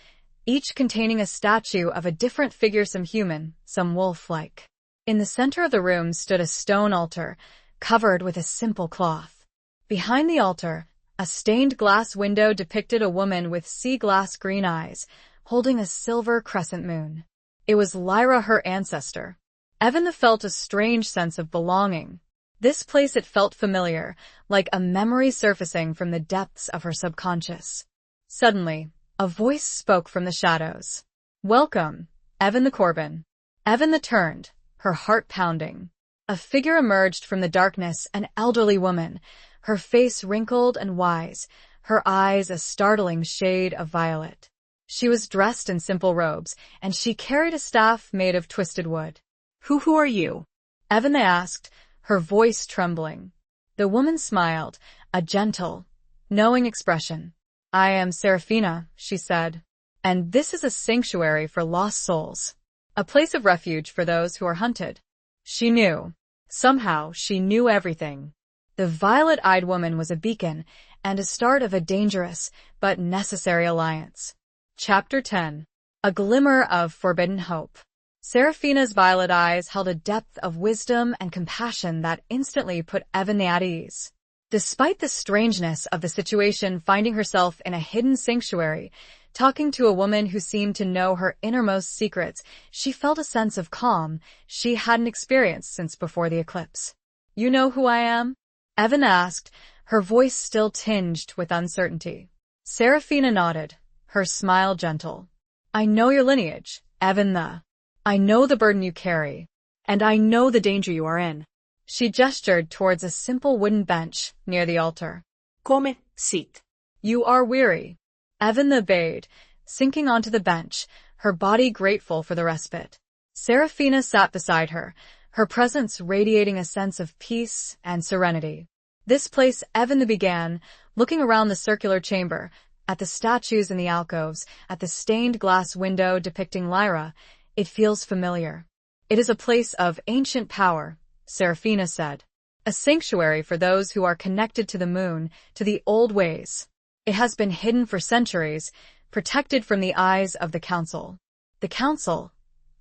A: each containing a statue of a different figure, some human, some wolf-like. In the center of the room stood a stone altar, covered with a simple cloth. Behind the altar, a stained glass window depicted a woman with sea-glass green eyes, holding a silver crescent moon. It was Lyra, her ancestor. Evan felt a strange sense of belonging. This place, it felt familiar, like a memory surfacing from the depths of her subconscious. Suddenly, a voice spoke from the shadows. "Welcome, Evan the Corbin." Evan turned, her heart pounding. A figure emerged from the darkness, an elderly woman, her face wrinkled and wise, her eyes a startling shade of violet. She was dressed in simple robes, and she carried a staff made of twisted wood.
B: Who are you?"
A: Evan asked, her voice trembling. The woman smiled, a gentle, knowing expression. "I am Seraphina," she said, "and this is a sanctuary for lost souls, a place of refuge for those who are hunted." She knew. Somehow, she knew everything. The violet-eyed woman was a beacon and a start of a dangerous but necessary alliance. Chapter 10. A Glimmer of Forbidden Hope. Seraphina's violet eyes held a depth of wisdom and compassion that instantly put Evan at ease. Despite the strangeness of the situation, finding herself in a hidden sanctuary, talking to a woman who seemed to know her innermost secrets, she felt a sense of calm she hadn't experienced since before the eclipse. "You know who I am?" Evan asked, her voice still tinged with uncertainty. Seraphina nodded, her smile gentle. "I know your lineage, Evan I know the burden you carry,
B: "And I know the danger you are in."
A: She gestured towards a simple wooden bench near the altar.
B: "Come, sit."
A: "You are weary." Evan obeyed, sinking onto the bench, her body grateful for the respite. Seraphina sat beside her, her presence radiating a sense of peace and serenity. "This place," Evan began, looking around the circular chamber, at the statues in the alcoves, at the stained glass window depicting Lyra, "it feels familiar." "It is a place of ancient power," Seraphina said. "A sanctuary for those who are connected to the moon, to the old ways. It has been hidden for centuries, protected from the eyes of the council." "The council?"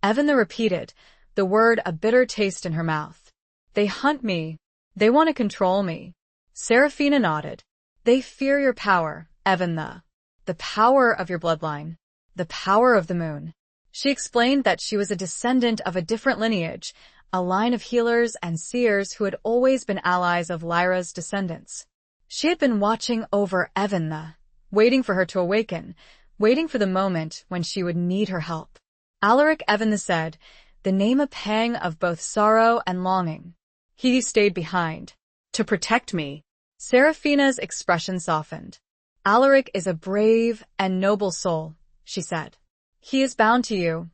A: Evan repeated, the word a bitter taste in her mouth. "They hunt me. They want to control me." Seraphina nodded. "They fear your power, Evan the power of your bloodline, the power of the moon." She explained that she was a descendant of a different lineage, a line of healers and seers who had always been allies of Lyra's descendants. She had been watching over Evan waiting for her to awaken, waiting for the moment when she would need her help. Alaric, Evan said, the name a pang of both sorrow and longing. "He stayed behind."
B: "To protect me."
A: Seraphina's expression softened. "Alaric is a brave and noble soul," she said. "He is bound to you,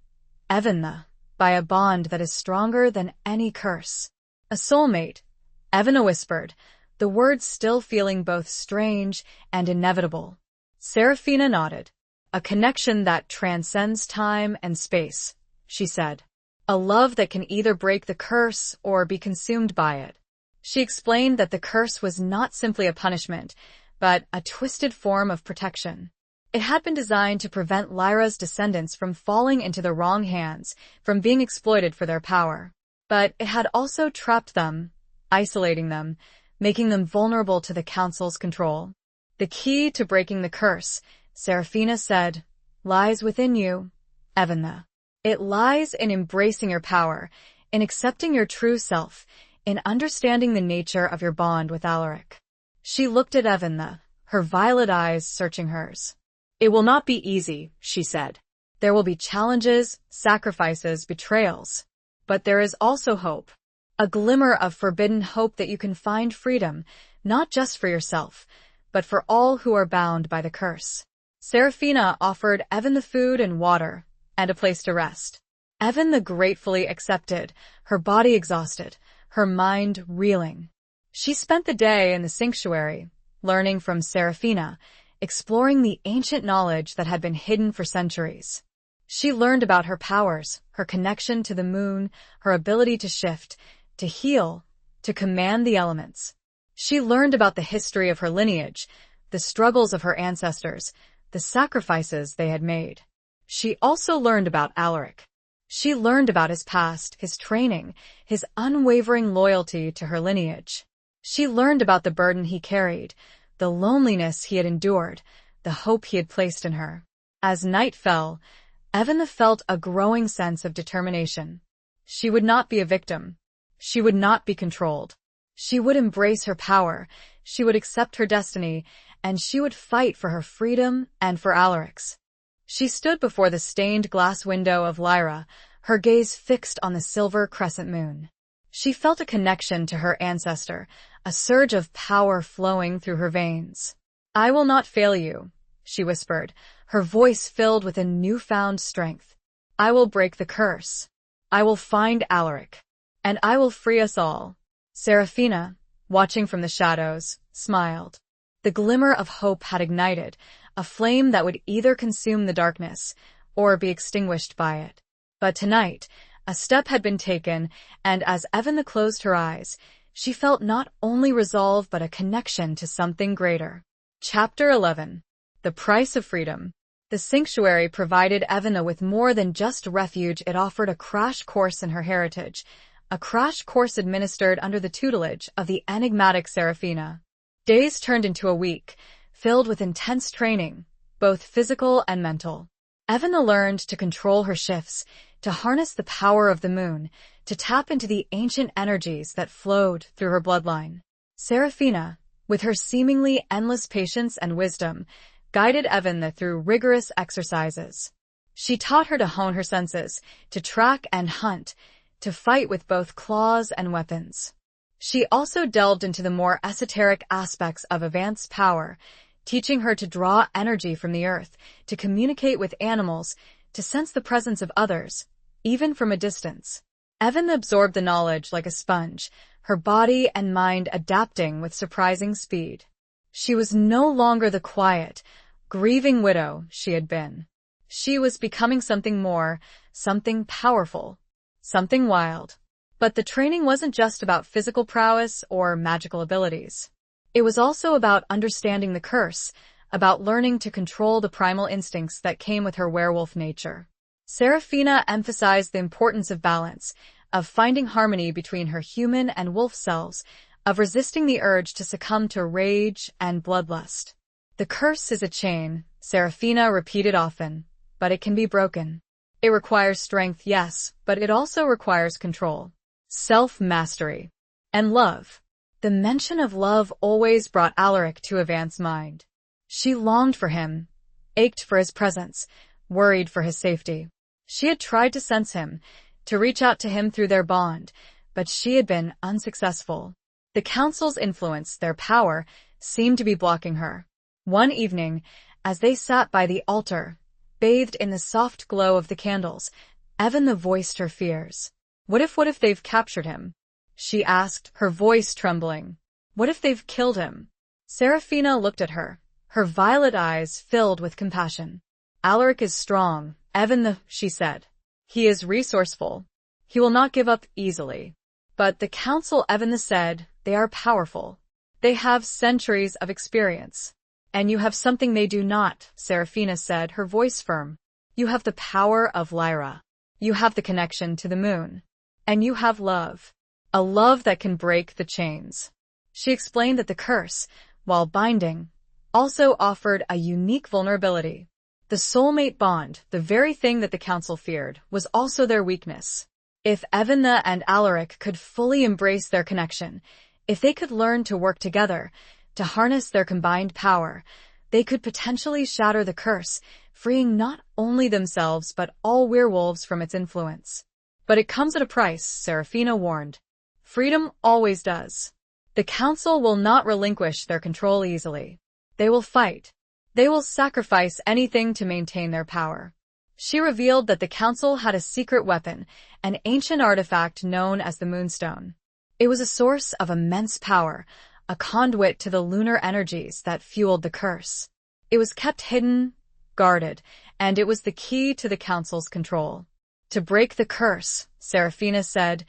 A: Evan by a bond that is stronger than any curse." "A soulmate," Evan whispered, the words still feeling both strange and inevitable. Seraphina nodded. "A connection that transcends time and space," she said. "A love that can either break the curse or be consumed by it." She explained that the curse was not simply a punishment, but a twisted form of protection. It had been designed to prevent Lyra's descendants from falling into the wrong hands, from being exploited for their power. But it had also trapped them, isolating them, making them vulnerable to the council's control. "The key to breaking the curse," Seraphina said, "lies within you, Evan. It lies in embracing your power, in accepting your true self, in understanding the nature of your bond with Alaric." She looked at Evan, her violet eyes searching hers.
B: "It will not be easy," she said.
A: "There will be challenges, sacrifices, betrayals." But there is also hope. A glimmer of forbidden hope that you can find freedom, not just for yourself, but for all who are bound by the curse. Seraphina offered Evan the food and water, and a place to rest. Evan the gratefully accepted, her body exhausted, her mind reeling. She spent the day in the sanctuary, learning from Seraphina, exploring the ancient knowledge that had been hidden for centuries. She learned about her powers, her connection to the moon, her ability to shift, to heal, to command the elements. She learned about the history of her lineage, the struggles of her ancestors, the sacrifices they had made. She also learned about Alaric. She learned about his past, his training, his unwavering loyalty to her lineage. She learned about the burden he carried, the loneliness he had endured, the hope he had placed in her. As night fell, Evan felt a growing sense of determination. She would not be a victim. She would not be controlled. She would embrace her power, she would accept her destiny, and she would fight for her freedom and for Alaric's. She stood before the stained glass window of Lyra, her gaze fixed on the silver crescent moon. She felt a connection to her ancestor, a surge of power flowing through her veins. "I will not fail you," she whispered, her voice filled with a newfound strength. "I will break the curse. I will find Alaric. And I will free us all." Seraphina, watching from the shadows, smiled. The glimmer of hope had ignited, a flame that would either consume the darkness or be extinguished by it. But tonight, a step had been taken, and as Evan closed her eyes, she felt not only resolve but a connection to something greater. Chapter 11. The Price of Freedom. The sanctuary provided Evan with more than just refuge. It offered a crash course in her heritage, a crash course administered under the tutelage of the enigmatic Seraphina. Days turned into a week, filled with intense training, both physical and mental. Evan learned to control her shifts, to harness the power of the moon, to tap into the ancient energies that flowed through her bloodline. Seraphina, with her seemingly endless patience and wisdom, guided Evan through rigorous exercises. She taught her to hone her senses, to track and hunt, to fight with both claws and weapons. She also delved into the more esoteric aspects of advanced power, teaching her to draw energy from the earth, to communicate with animals, to sense the presence of others, even from a distance. Evan absorbed the knowledge like a sponge, her body and mind adapting with surprising speed. She was no longer the quiet, grieving widow she had been. She was becoming something more, something powerful, something wild. But the training wasn't just about physical prowess or magical abilities. It was also about understanding the curse, about learning to control the primal instincts that came with her werewolf nature. Seraphina emphasized the importance of balance, of finding harmony between her human and wolf selves, of resisting the urge to succumb to rage and bloodlust. "The curse is a chain," Seraphina repeated often, "but it can be broken. It requires strength, yes, but it also requires control, self-mastery, and love." The mention of love always brought Alaric to Evan's mind. She longed for him, ached for his presence, worried for his safety. She had tried to sense him, to reach out to him through their bond, but she had been unsuccessful. The council's influence, their power, seemed to be blocking her. One evening, as they sat by the altar, bathed in the soft glow of the candles, Evan voiced her fears. What if they've captured him?" she asked, her voice trembling. "What if they've killed him?" Seraphina looked at her, her violet eyes filled with compassion. "Alaric is strong, Evan, she said. "He is resourceful. He will not give up easily." "But the council," Evan said, "they are powerful. They have centuries of experience. And you have something they do not," Seraphina said, her voice firm. "You have the power of Lyra. You have the connection to the moon. And you have love. A love that can break the chains." She explained that the curse, while binding, also offered a unique vulnerability. The soulmate bond, the very thing that the council feared, was also their weakness. If Evan and Alaric could fully embrace their connection, if they could learn to work together, to harness their combined power, they could potentially shatter the curse, freeing not only themselves but all werewolves from its influence. But it comes at a price, Serafina warned. Freedom always does. The council will not relinquish their control easily. They will fight. They will sacrifice anything to maintain their power. She revealed that the council had a secret weapon, an ancient artifact known as the Moonstone. It was a source of immense power, a conduit to the lunar energies that fueled the curse. It was kept hidden, guarded, and it was the key to the council's control. To break the curse, Serafina said,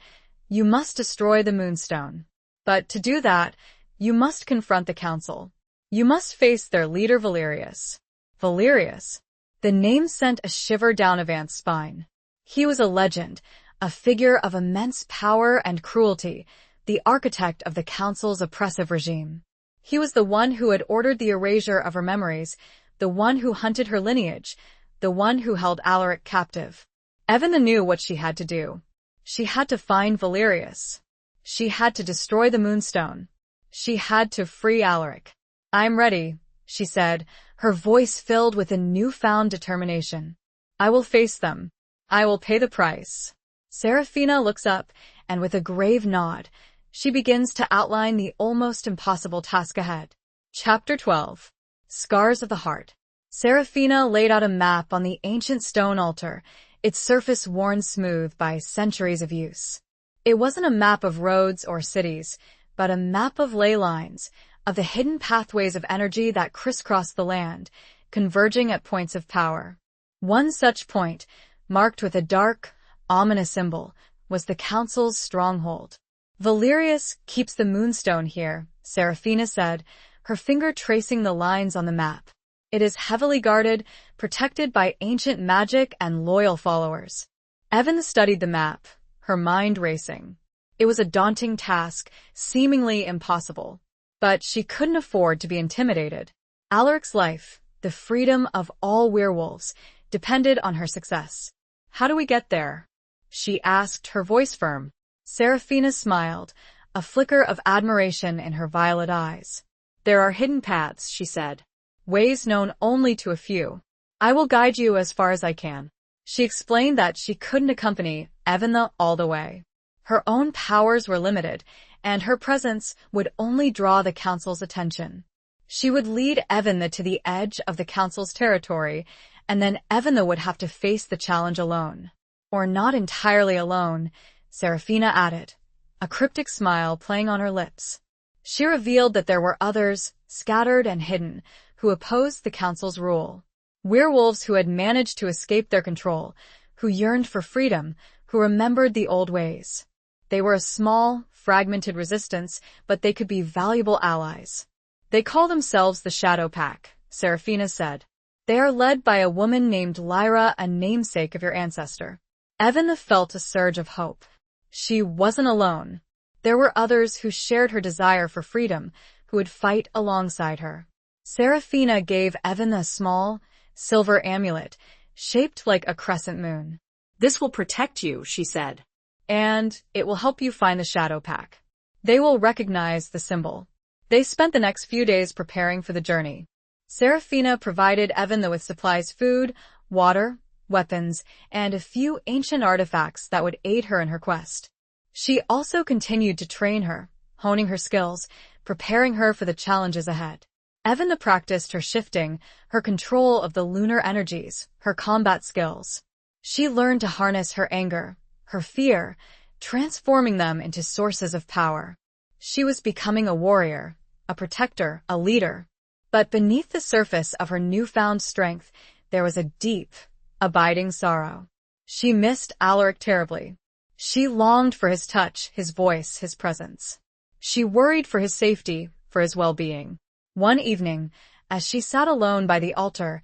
A: you must destroy the Moonstone. But to do that, you must confront the council. You must face their leader Valerius. Valerius? The name sent a shiver down Avant's spine. He was a legend, a figure of immense power and cruelty, the architect of the council's oppressive regime. He was the one who had ordered the erasure of her memories, the one who hunted her lineage, the one who held Alaric captive. Evan knew what she had to do. She had to find Valerius. She had to destroy the Moonstone. She had to free Alaric. I'm ready, she said, her voice filled with a newfound determination. I will face them. I will pay the price. Serafina looks up, and with a grave nod, she begins to outline the almost impossible task ahead. Chapter 12. Scars of the Heart. Serafina laid out a map on the ancient stone altar, its surface worn smooth by centuries of use. It wasn't a map of roads or cities, but a map of ley lines, of the hidden pathways of energy that crisscrossed the land, converging at points of power. One such point, marked with a dark, ominous symbol, was the council's stronghold. Valerius keeps the Moonstone here, Serafina said, her finger tracing the lines on the map. It is heavily guarded, protected by ancient magic and loyal followers. Evan studied the map, her mind racing. It was a daunting task, seemingly impossible. But she couldn't afford to be intimidated. Alaric's life, the freedom of all werewolves, depended on her success. How do we get there? She asked, her voice firm. Serafina smiled, a flicker of admiration in her violet eyes. There are hidden paths, she said. Ways known only to a few. I will guide you as far as I can. She explained that she couldn't accompany Evan all the way. Her own powers were limited, and her presence would only draw the council's attention. She would lead Evan to the edge of the council's territory, and then Evan would have to face the challenge alone. Or not entirely alone, Serafina added, a cryptic smile playing on her lips. She revealed that there were others, scattered and hidden, who opposed the council's rule. Werewolves who had managed to escape their control, who yearned for freedom, who remembered the old ways. They were a small, fragmented resistance, but they could be valuable allies. They call themselves the Shadow Pack, Serafina said. They are led by a woman named Lyra, a namesake of your ancestor. Evan felt a surge of hope. She wasn't alone. There were others who shared her desire for freedom, who would fight alongside her. Serafina gave Evan a small, silver amulet, shaped like a crescent moon.
B: This will protect you, she said.
A: And it will help you find the Shadow Pack. They will recognize the symbol. They spent the next few days preparing for the journey. Serafina provided Evan with supplies, food, water, weapons, and a few ancient artifacts that would aid her in her quest. She also continued to train her, honing her skills, preparing her for the challenges ahead. Evan practiced her shifting, her control of the lunar energies, her combat skills. She learned to harness her anger, her fear, transforming them into sources of power. She was becoming a warrior, a protector, a leader. But beneath the surface of her newfound strength, there was a deep, abiding sorrow. She missed Alaric terribly. She longed for his touch, his voice, his presence. She worried for his safety, for his well-being. One evening, as she sat alone by the altar,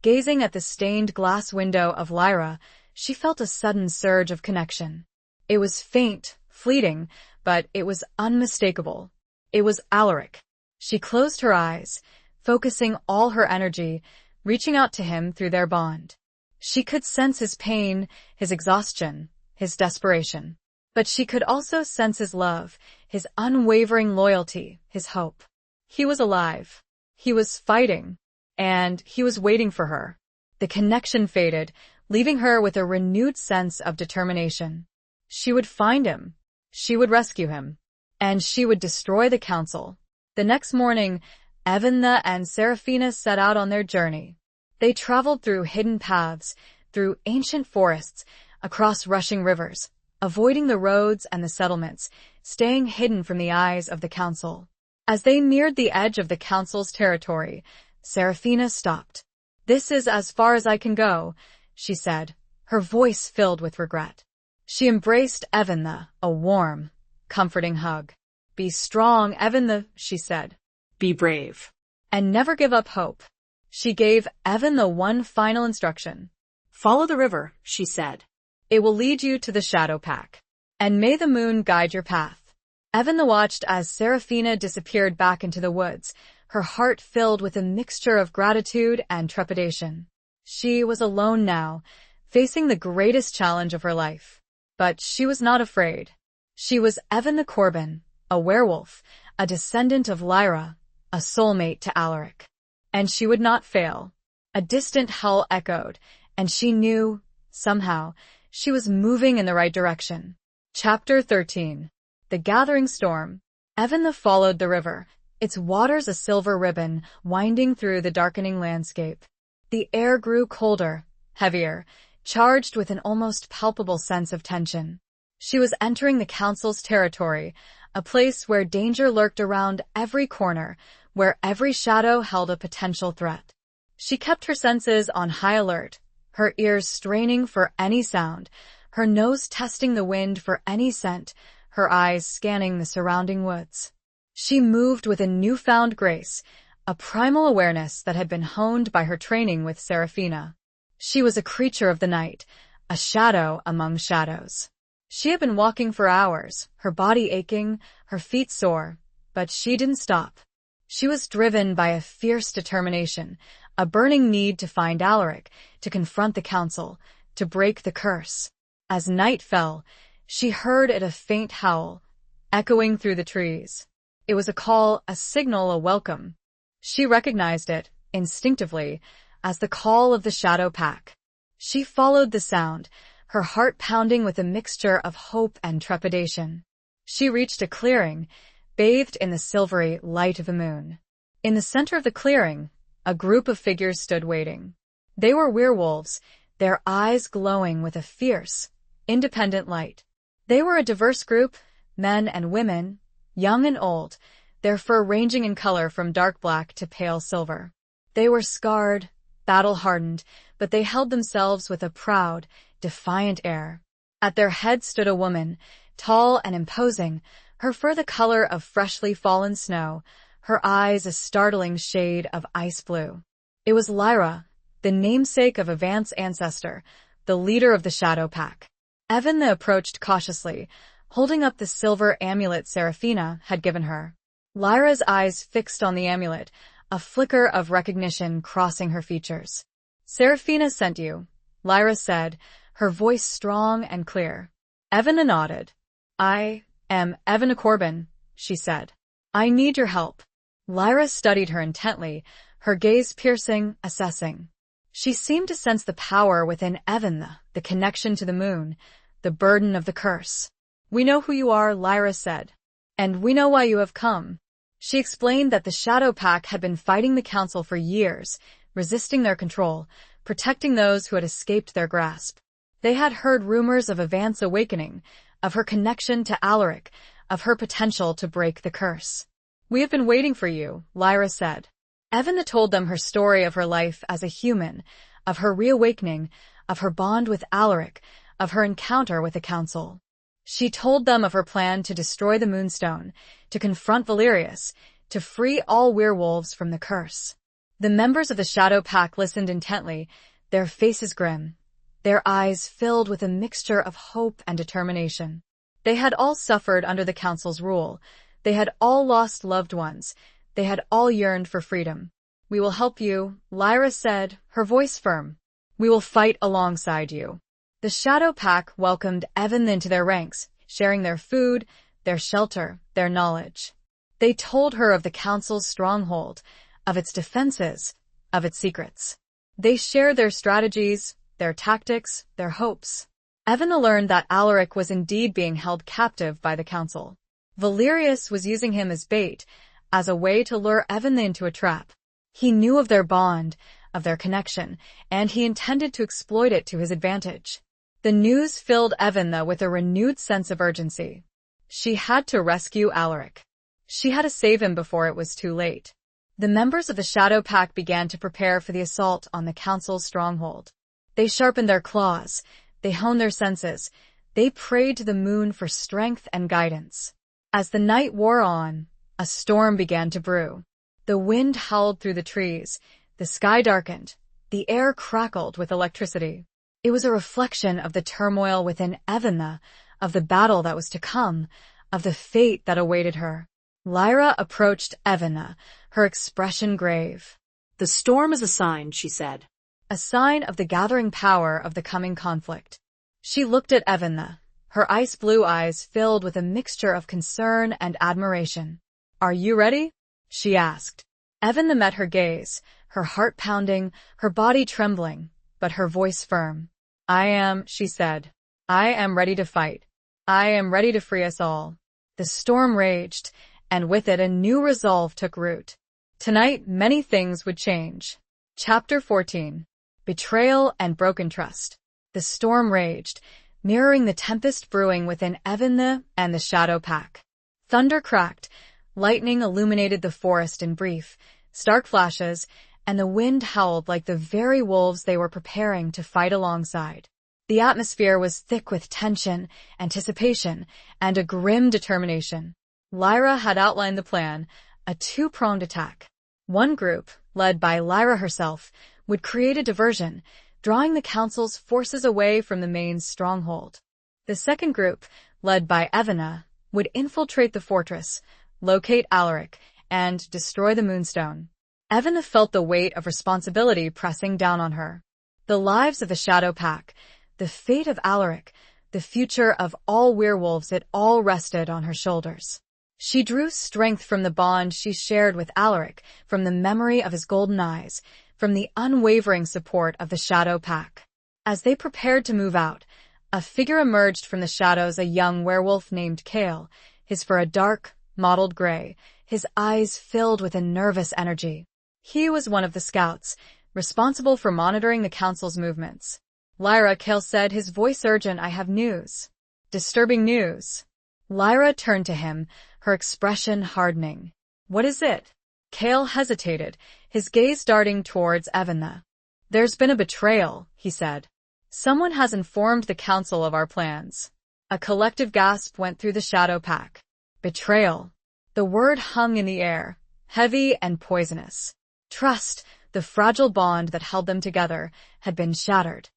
A: gazing at the stained glass window of Lyra, she felt a sudden surge of connection. It was faint, fleeting, but it was unmistakable. It was Alaric. She closed her eyes, focusing all her energy, reaching out to him through their bond. She could sense his pain, his exhaustion, his desperation. But she could also sense his love, his unwavering loyalty, his hope. He was alive. He was fighting. And he was waiting for her. The connection faded, leaving her with a renewed sense of determination. She would find him. She would rescue him. And she would destroy the council. The next morning, Evanna and Seraphina set out on their journey. They traveled through hidden paths, through ancient forests, across rushing rivers, avoiding the roads and the settlements, staying hidden from the eyes of the council. As they neared the edge of the council's territory, Seraphina stopped. "This is as far as I can go," she said, her voice filled with regret. She embraced Evanna, a warm, comforting hug. "Be strong, Evanna," she said.
B: "Be brave.
A: And never give up hope." She gave Evanna one final instruction.
B: Follow the river," she said.
A: "It will lead you to the Shadow Pack. And may the moon guide your path." Evanna watched as Seraphina disappeared back into the woods, her heart filled with a mixture of gratitude and trepidation. She was alone now, facing the greatest challenge of her life. But she was not afraid. She was Evanna Corbin, a werewolf, a descendant of Lyra, a soulmate to Alaric. And she would not fail. A distant howl echoed, and she knew, somehow, she was moving in the right direction. Chapter 13. The Gathering Storm. Evanna followed the river, its waters a silver ribbon winding through the darkening landscape. The air grew colder, heavier, charged with an almost palpable sense of tension. She was entering the council's territory, a place where danger lurked around every corner, where every shadow held a potential threat. She kept her senses on high alert, her ears straining for any sound, her nose testing the wind for any scent, her eyes scanning the surrounding woods. She moved with a newfound grace, a primal awareness that had been honed by her training with Seraphina. She was a creature of the night, a shadow among shadows. She had been walking for hours, her body aching, her feet sore, but she didn't stop. She was driven by a fierce determination, a burning need to find Alaric, to confront the council, to break the curse. As night fell, she heard it a faint howl, echoing through the trees. It was a call, a signal, a welcome. She recognized it, instinctively, as the call of the Shadow Pack. She followed the sound, her heart pounding with a mixture of hope and trepidation. She reached a clearing, bathed in the silvery light of the moon. In the center of the clearing, a group of figures stood waiting. They were werewolves, their eyes glowing with a fierce, independent light. They were a diverse group, men and women, young and old, their fur ranging in color from dark black to pale silver. They were scarred, battle-hardened, but they held themselves with a proud, defiant air. At their head stood a woman, tall and imposing, her fur the color of freshly fallen snow, her eyes a startling shade of ice blue. It was Lyra, the namesake of Avant's ancestor, the leader of the Shadow Pack. Evanna approached cautiously, holding up the silver amulet Seraphina had given her. Lyra's eyes fixed on the amulet, a flicker of recognition crossing her features. "Seraphina sent you," Lyra said, her voice strong and clear. Evanna nodded. "I am Evanna Corbin," she said. "I need your help." Lyra studied her intently, her gaze piercing, assessing. She seemed to sense the power within Evanna, the connection to the moon, the burden of the curse. "We know who you are," Lyra said. "And we know why you have come." She explained that the Shadow Pack had been fighting the council for years, resisting their control, protecting those who had escaped their grasp. They had heard rumors of Avant's awakening, of her connection to Alaric, of her potential to break the curse. "We have been waiting for you," Lyra said. Evanna told them her story of her life as a human, of her reawakening, of her bond with Alaric, of her encounter with the council. She told them of her plan to destroy the Moonstone, to confront Valerius, to free all werewolves from the curse. The members of the Shadow Pack listened intently, their faces grim, their eyes filled with a mixture of hope and determination. They had all suffered under the council's rule. They had all lost loved ones. They had all yearned for freedom. "We will help you," Lyra said, her voice firm. "We will fight alongside you." The Shadow Pack welcomed Evan into their ranks, sharing their food, their shelter, their knowledge. They told her of the council's stronghold, of its defenses, of its secrets. They shared their strategies, their tactics, their hopes. Evanna learned that Alaric was indeed being held captive by the council. Valerius was using him as bait, as a way to lure Evanna into a trap. He knew of their bond, of their connection, and he intended to exploit it to his advantage. The news filled Evanna with a renewed sense of urgency. She had to rescue Alaric. She had to save him before it was too late. The members of the Shadow Pack began to prepare for the assault on the council's stronghold. They sharpened their claws. They honed their senses. They prayed to the moon for strength and guidance. As the night wore on, a storm began to brew. The wind howled through the trees. The sky darkened. The air crackled with electricity. It was a reflection of the turmoil within Evanna, of the battle that was to come, of the fate that awaited her. Lyra approached Evanna, her expression grave.
B: "The storm is a sign," she said.
A: A sign of the gathering power of the coming conflict. She looked at Evanna, her ice-blue eyes filled with a mixture of concern and admiration. "Are you ready?" she asked. Evanna met her gaze, her heart pounding, her body trembling, but her voice firm. "I am," she said. "I am ready to fight. I am ready to free us all." The storm raged, and with it a new resolve took root. Tonight, many things would change. Chapter 14. Betrayal and Broken Trust. The storm raged, mirroring the tempest brewing within Evanna and the Shadow Pack. Thunder cracked, lightning illuminated the forest in brief, stark flashes, and the wind howled like the very wolves they were preparing to fight alongside. The atmosphere was thick with tension, anticipation, and a grim determination. Lyra had outlined the plan, a two-pronged attack. One group, led by Lyra herself, would create a diversion, drawing the council's forces away from the main stronghold. The second group, led by Evanna, would infiltrate the fortress, locate Alaric, and destroy the Moonstone. Evanna felt the weight of responsibility pressing down on her. The lives of the Shadow Pack, the fate of Alaric, the future of all werewolves, it all rested on her shoulders. She drew strength from the bond she shared with Alaric, from the memory of his golden eyes, from the unwavering support of the Shadow Pack. As they prepared to move out, a figure emerged from the shadows, a young werewolf named Kale, his fur a dark, mottled gray, his eyes filled with a nervous energy. He was one of the scouts, responsible for monitoring the council's movements. "Lyra," Kale said, his voice urgent, "I have news." "Disturbing news." Lyra turned to him, her expression hardening. "What is it?" Kale hesitated, his gaze darting towards Evanna. "There's been a betrayal," he said. "Someone has informed the council of our plans." A collective gasp went through the Shadow Pack. Betrayal. The word hung in the air, heavy and poisonous. Trust, the fragile bond that held them together, had been shattered.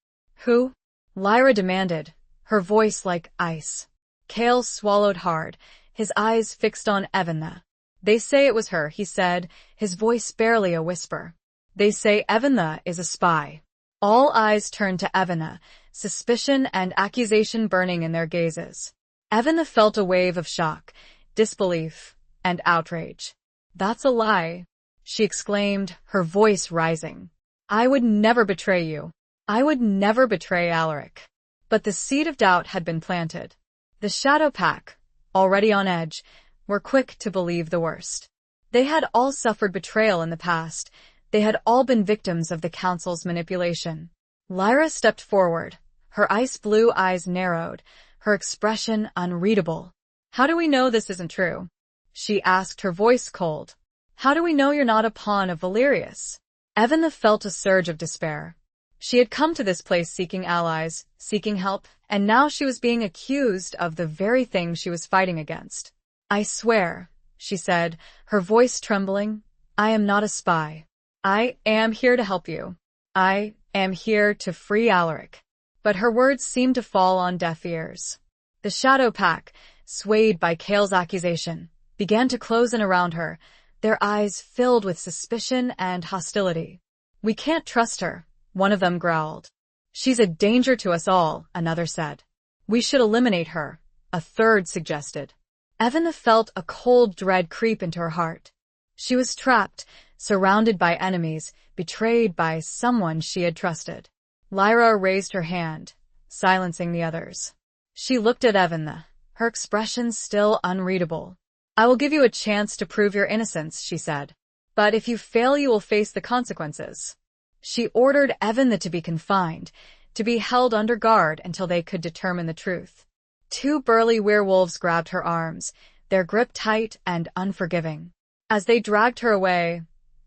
A: "Who?" Lyra demanded, her voice like ice. Kale swallowed hard, his eyes fixed on Evanna. "They say it was her," he said, his voice barely a whisper. "They say Evanna is a spy." All eyes turned to Evanna, suspicion and accusation burning in their gazes. Evanna felt a wave of shock, disbelief, and outrage. "That's a lie," she exclaimed, her voice rising. "I would never betray you. I would never betray Alaric." But the seed of doubt had been planted. The Shadow Pack, already on edge, were quick to believe the worst. They had all suffered betrayal in the past. They had all been victims of the council's manipulation. Lyra stepped forward, her ice-blue eyes narrowed, her expression unreadable. "How do we know this isn't true?" she asked, her voice cold. "How do we know you're not a pawn of Valerius?" Evanna felt a surge of despair. She had come to this place seeking allies, seeking help, and now she was being accused of the very thing she was fighting against. "I swear," she said, her voice trembling, "I am not a spy. I am here to help you. I am here to free Alaric." But her words seemed to fall on deaf ears. The Shadow Pack, swayed by Kale's accusation, began to close in around her, their eyes filled with suspicion and hostility. "We can't trust her," one of them growled. "She's a danger to us all," another said. "We should eliminate her," a third suggested. Evanna felt a cold dread creep into her heart. She was trapped, surrounded by enemies, betrayed by someone she had trusted. Lyra raised her hand. silencing the others. She looked at Evan, her expression still unreadable. "I will give you a chance to prove your innocence," she said. "But if you fail, you will face the consequences." She ordered Evan to be confined, to be held under guard until they could determine the truth. Two burly werewolves grabbed her arms, their grip tight and unforgiving. As they dragged her away,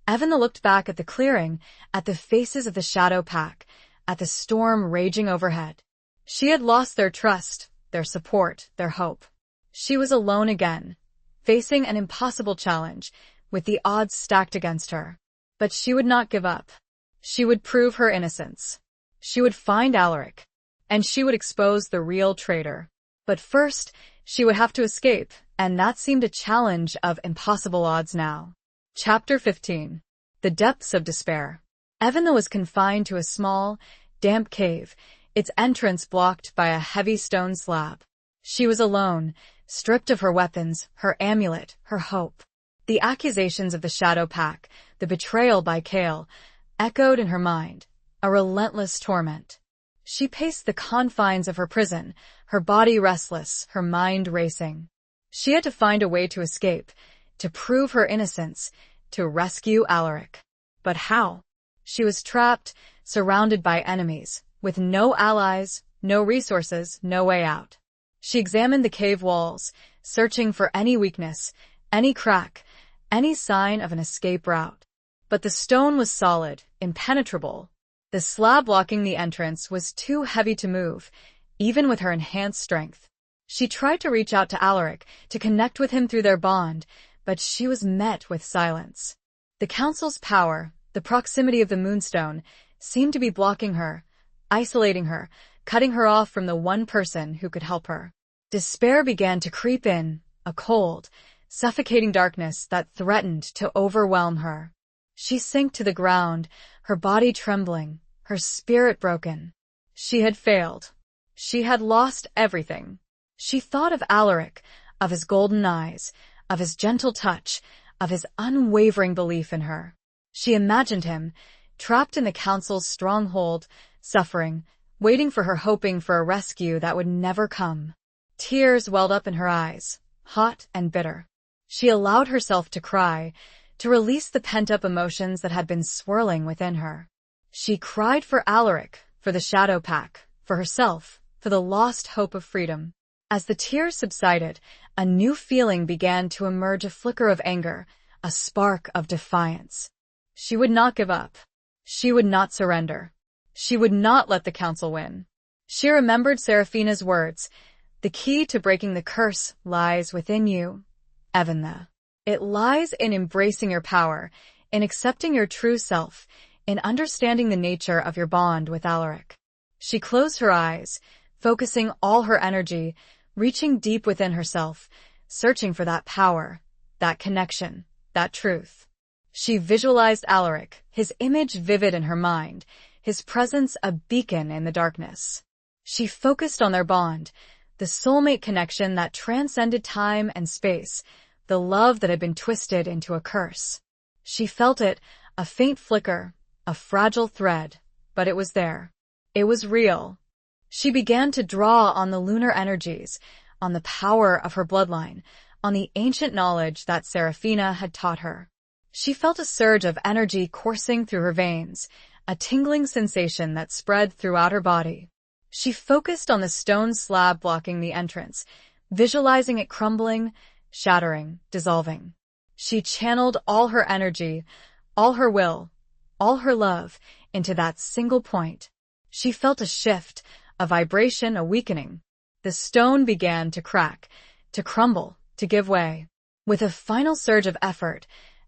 A: Evan looked back at the clearing, at the faces of the shadow pack, at the storm raging overhead. She had lost their trust, their support, their hope. She was alone again, facing an impossible challenge, with the odds stacked against her. But she would not give up. She would prove her innocence. She would find Alaric, and she would expose the real traitor. But first, she would have to escape, and that seemed a challenge of impossible odds now. Chapter 15. The Depths of Despair. Evan was confined to a small, damp cave, its entrance blocked by a heavy stone slab. She was alone, stripped of her weapons, her amulet, her hope. The accusations of the Shadow Pack, the betrayal by Kale, echoed in her mind, a relentless torment. She paced the confines of her prison, her body restless, her mind racing. She had to find a way to escape, to prove her innocence, to rescue Alaric. But how? She was trapped, surrounded by enemies, with no allies, no resources, no way out. She examined the cave walls, searching for any weakness, any crack, any sign of an escape route. But the stone was solid, impenetrable. The slab blocking the entrance was too heavy to move, even with her enhanced strength. She tried to reach out to Alaric, to connect with him through their bond, but she was met with silence. The Council's power, the proximity of the Moonstone, seemed to be blocking her, isolating her, cutting her off from the one person who could help her. Despair began to creep in, a cold, suffocating darkness that threatened to overwhelm her. She sank to the ground, her body trembling, her spirit broken. She had failed. She had lost everything. She thought of Alaric, of his golden eyes, of his gentle touch, of his unwavering belief in her. She imagined him, trapped in the Council's stronghold, suffering, waiting for her, hoping for a rescue that would never come. Tears welled up in her eyes, hot and bitter. She allowed herself to cry, to release the pent-up emotions that had been swirling within her. She cried for Alaric, for the Shadow Pack, for herself, for the lost hope of freedom. As the tears subsided, a new feeling began to emerge, a flicker of anger, a spark of defiance. She would not give up. She would not surrender. She would not let the Council win. She remembered Seraphina's words, "The key to breaking the curse lies within you, Evan. It lies in embracing your power, in accepting your true self, in understanding the nature of your bond with Alaric." She closed her eyes, focusing all her energy, reaching deep within herself, searching for that power, that connection, that truth. She visualized Alaric, his image vivid in her mind, his presence a beacon in the darkness. She focused on their bond, the soulmate connection that transcended time and space, the love that had been twisted into a curse. She felt it, a faint flicker, a fragile thread, but it was there. It was real. She began to draw on the lunar energies, on the power of her bloodline, on the ancient knowledge that Seraphina had taught her. She felt a surge of energy coursing through her veins, a tingling sensation that spread throughout her body. She focused on the stone slab blocking the entrance, visualizing it crumbling, shattering, dissolving. She channeled all her energy, all her will, all her love into that single point. She felt a shift, a vibration, a weakening. The stone began to crack, to crumble, to give way. With a final surge of effort,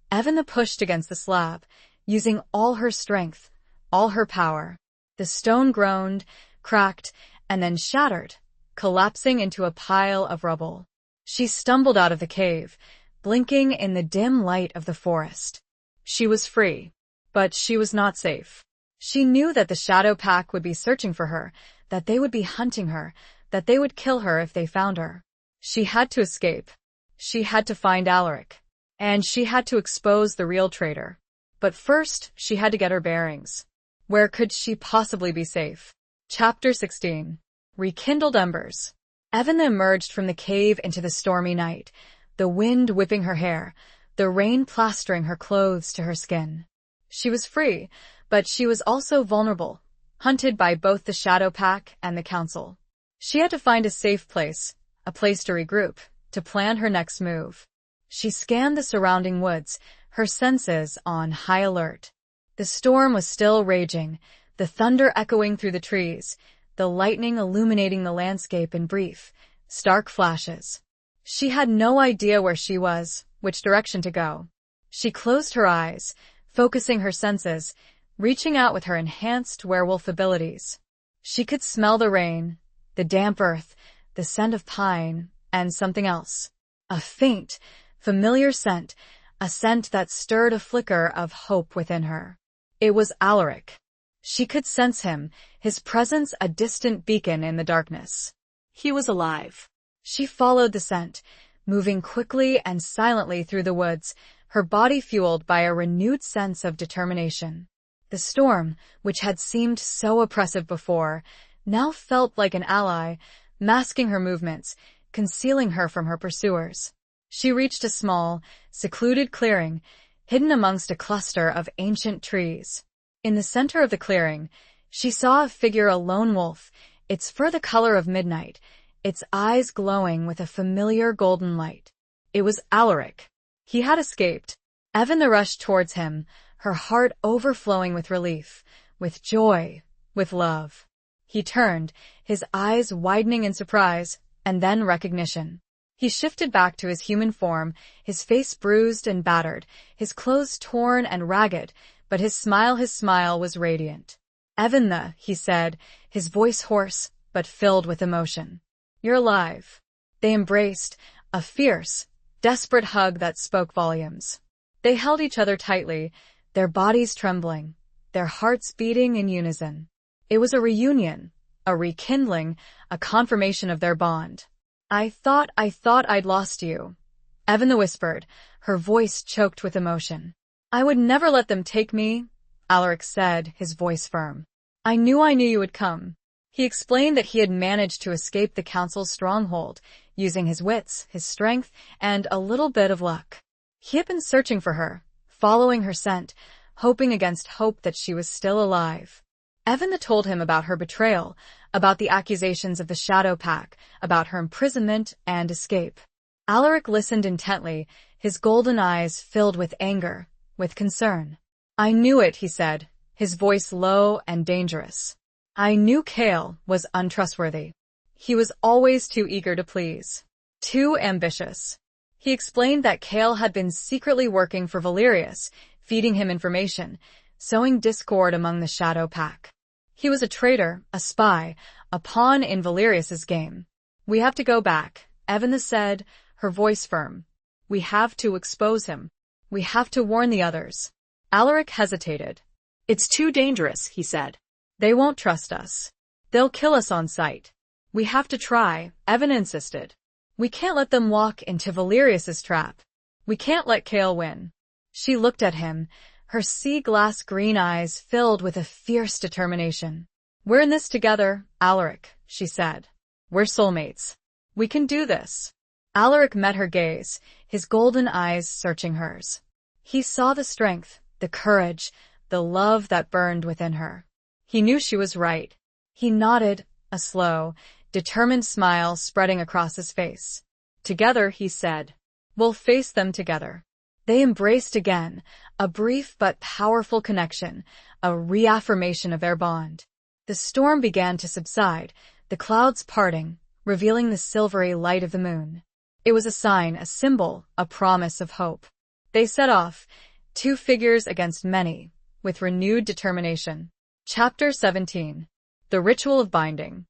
A: Evan pushed against the slab, using all her strength, all her power. The stone groaned, cracked, and then shattered, collapsing into a pile of rubble. She stumbled out of the cave, blinking in the dim light of the forest. She was free, but she was not safe. She knew that the Shadow Pack would be searching for her, that they would be hunting her, that they would kill her if they found her. She had to escape. She had to find Alaric. And she had to expose the real traitor. But first, she had to get her bearings. Where could she possibly be safe? Chapter 16. Rekindled embers. Evan emerged from the cave into the stormy night, the wind whipping her hair, the rain plastering her clothes to her skin. She was free, but she was also vulnerable, hunted by both the Shadow Pack and the Council. She had to find a safe place, a place to regroup, to plan her next move. She scanned the surrounding woods, her senses on high alert. The storm was still raging, the thunder echoing through the trees, the lightning illuminating the landscape in brief, stark flashes. She had no idea where she was, which direction to go. She closed her eyes, focusing her senses, reaching out with her enhanced werewolf abilities. She could smell the rain, the damp earth, the scent of pine, and something else. A faint, familiar scent, a scent that stirred a flicker of hope within her. It was Alaric. She could sense him, his presence a distant beacon in the darkness.
B: He was alive.
A: She followed the scent, moving quickly and silently through the woods, her body fueled by a renewed sense of determination. The storm, which had seemed so oppressive before, now felt like an ally, masking her movements, concealing her from her pursuers. She reached a small, secluded clearing, hidden amongst a cluster of ancient trees. In the center of the clearing, she saw a figure, a lone wolf, its fur the color of midnight, its eyes glowing with a familiar golden light. It was Alaric. He had escaped. Evan rushed towards him, her heart overflowing with relief, with joy, with love. He turned, his eyes widening in surprise, and then recognition. He shifted back to his human form, his face bruised and battered, his clothes torn and ragged, but his smile was radiant. "Evan, he said, his voice hoarse, but filled with emotion. "You're alive." They embraced, a fierce, desperate hug that spoke volumes. They held each other tightly, their bodies trembling, their hearts beating in unison. It was a reunion, a rekindling, a confirmation of their bond. I thought I'd lost you," Evan whispered, her voice choked with emotion. "I would never let them take me," Alaric said, his voice firm. I knew you would come." He explained that he had managed to escape the Council's stronghold, using his wits, his strength, and a little bit of luck. He had been searching for her, following her scent, hoping against hope that she was still alive. Evan told him about her betrayal, about the accusations of the Shadow Pack, about her imprisonment and escape. Alaric listened intently, his golden eyes filled with anger, with concern. "I knew it," he said, his voice low and dangerous. "I knew Kale was untrustworthy. He was always too eager to please. Too ambitious." He explained that Kale had been secretly working for Valerius, feeding him information, sowing discord among the Shadow Pack. He was a traitor, a spy, a pawn in Valerius's game. "We have to go back," Evan said, her voice firm. "We have to expose him. We have to warn the others." Alaric hesitated.
B: "It's too dangerous," he said.
A: "They won't trust us. They'll kill us on sight." "We have to try," Evan insisted. "We can't let them walk into Valerius's trap. We can't let Kale win." She looked at him, her sea-glass green eyes filled with a fierce determination. "We're in this together, Alaric," she said. "We're soulmates. We can do this." Alaric met her gaze, his golden eyes searching hers. He saw the strength, the courage, the love that burned within her. He knew she was right. He nodded, a slow, determined smile spreading across his face. "Together," he said. "We'll face them together." They embraced again, a brief but powerful connection, a reaffirmation of their bond. The storm began to subside, the clouds parting, revealing the silvery light of the moon. It was a sign, a symbol, a promise of hope. They set off, two figures against many, with renewed determination. Chapter 17. The Ritual of Binding.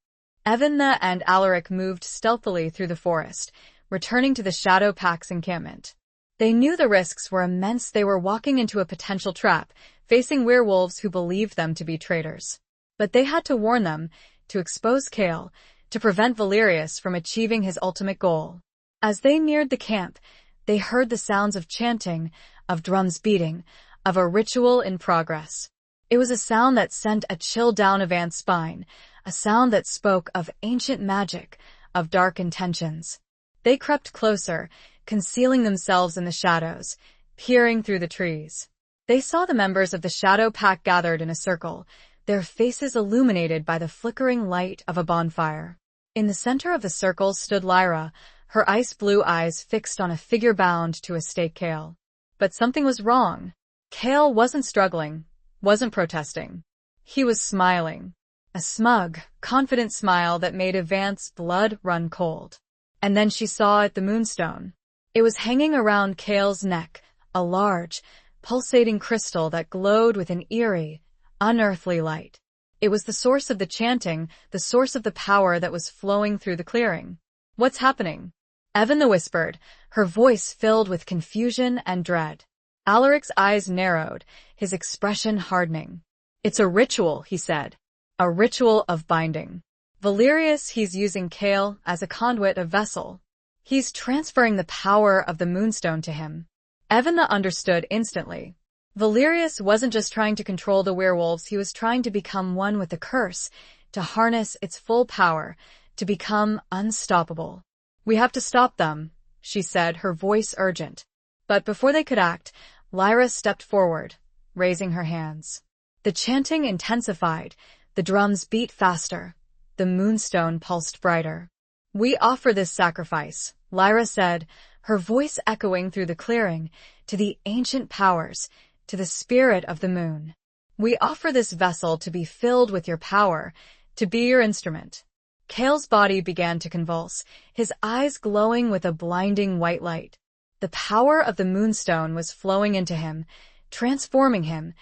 A: Evan and Alaric moved stealthily through the forest, returning to the Shadow Pack's encampment. They knew the risks were immense. They were walking into a potential trap, facing werewolves who believed them to be traitors. But they had to warn them, to expose Kale, to prevent Valerius from achieving his ultimate goal. As they neared the camp, they heard the sounds of chanting, of drums beating, of a ritual in progress. It was a sound that sent a chill down Evan's spine, a sound that spoke of ancient magic, of dark intentions. They crept closer, concealing themselves in the shadows, peering through the trees. They saw the members of the Shadow Pack gathered in a circle, their faces illuminated by the flickering light of a bonfire. In the center of the circle stood Lyra, her ice-blue eyes fixed on a figure bound to a stake Kale. But something was wrong. Kale wasn't struggling, wasn't protesting. He was smiling. A smug, confident smile that made Avant's blood run cold. And then she saw it, the moonstone. It was hanging around Kale's neck, a large, pulsating crystal that glowed with an eerie, unearthly light. It was the source of the chanting, the source of the power that was flowing through the clearing. "What's happening?" Evan whispered, her voice filled with confusion and dread. Alaric's eyes narrowed, his expression hardening. "It's a ritual," he said. "A ritual of binding. Valerius, he's using Kale as a conduit, a vessel. He's transferring the power of the moonstone to him." Evan understood instantly. Valerius wasn't just trying to control the werewolves, he was trying to become one with the curse, to harness its full power, to become unstoppable. "We have to stop them," she said, her voice urgent. But before they could act, Lyra stepped forward, raising her hands. The chanting intensified, the drums beat faster, the moonstone pulsed brighter. "We offer this sacrifice," Lyra said, her voice echoing through the clearing, "to the ancient powers, to the spirit of the moon. We offer this vessel to be filled with your power, to be your instrument." Kale's body began to convulse, his eyes glowing with a blinding white light. The power of the moonstone was flowing into him, transforming him,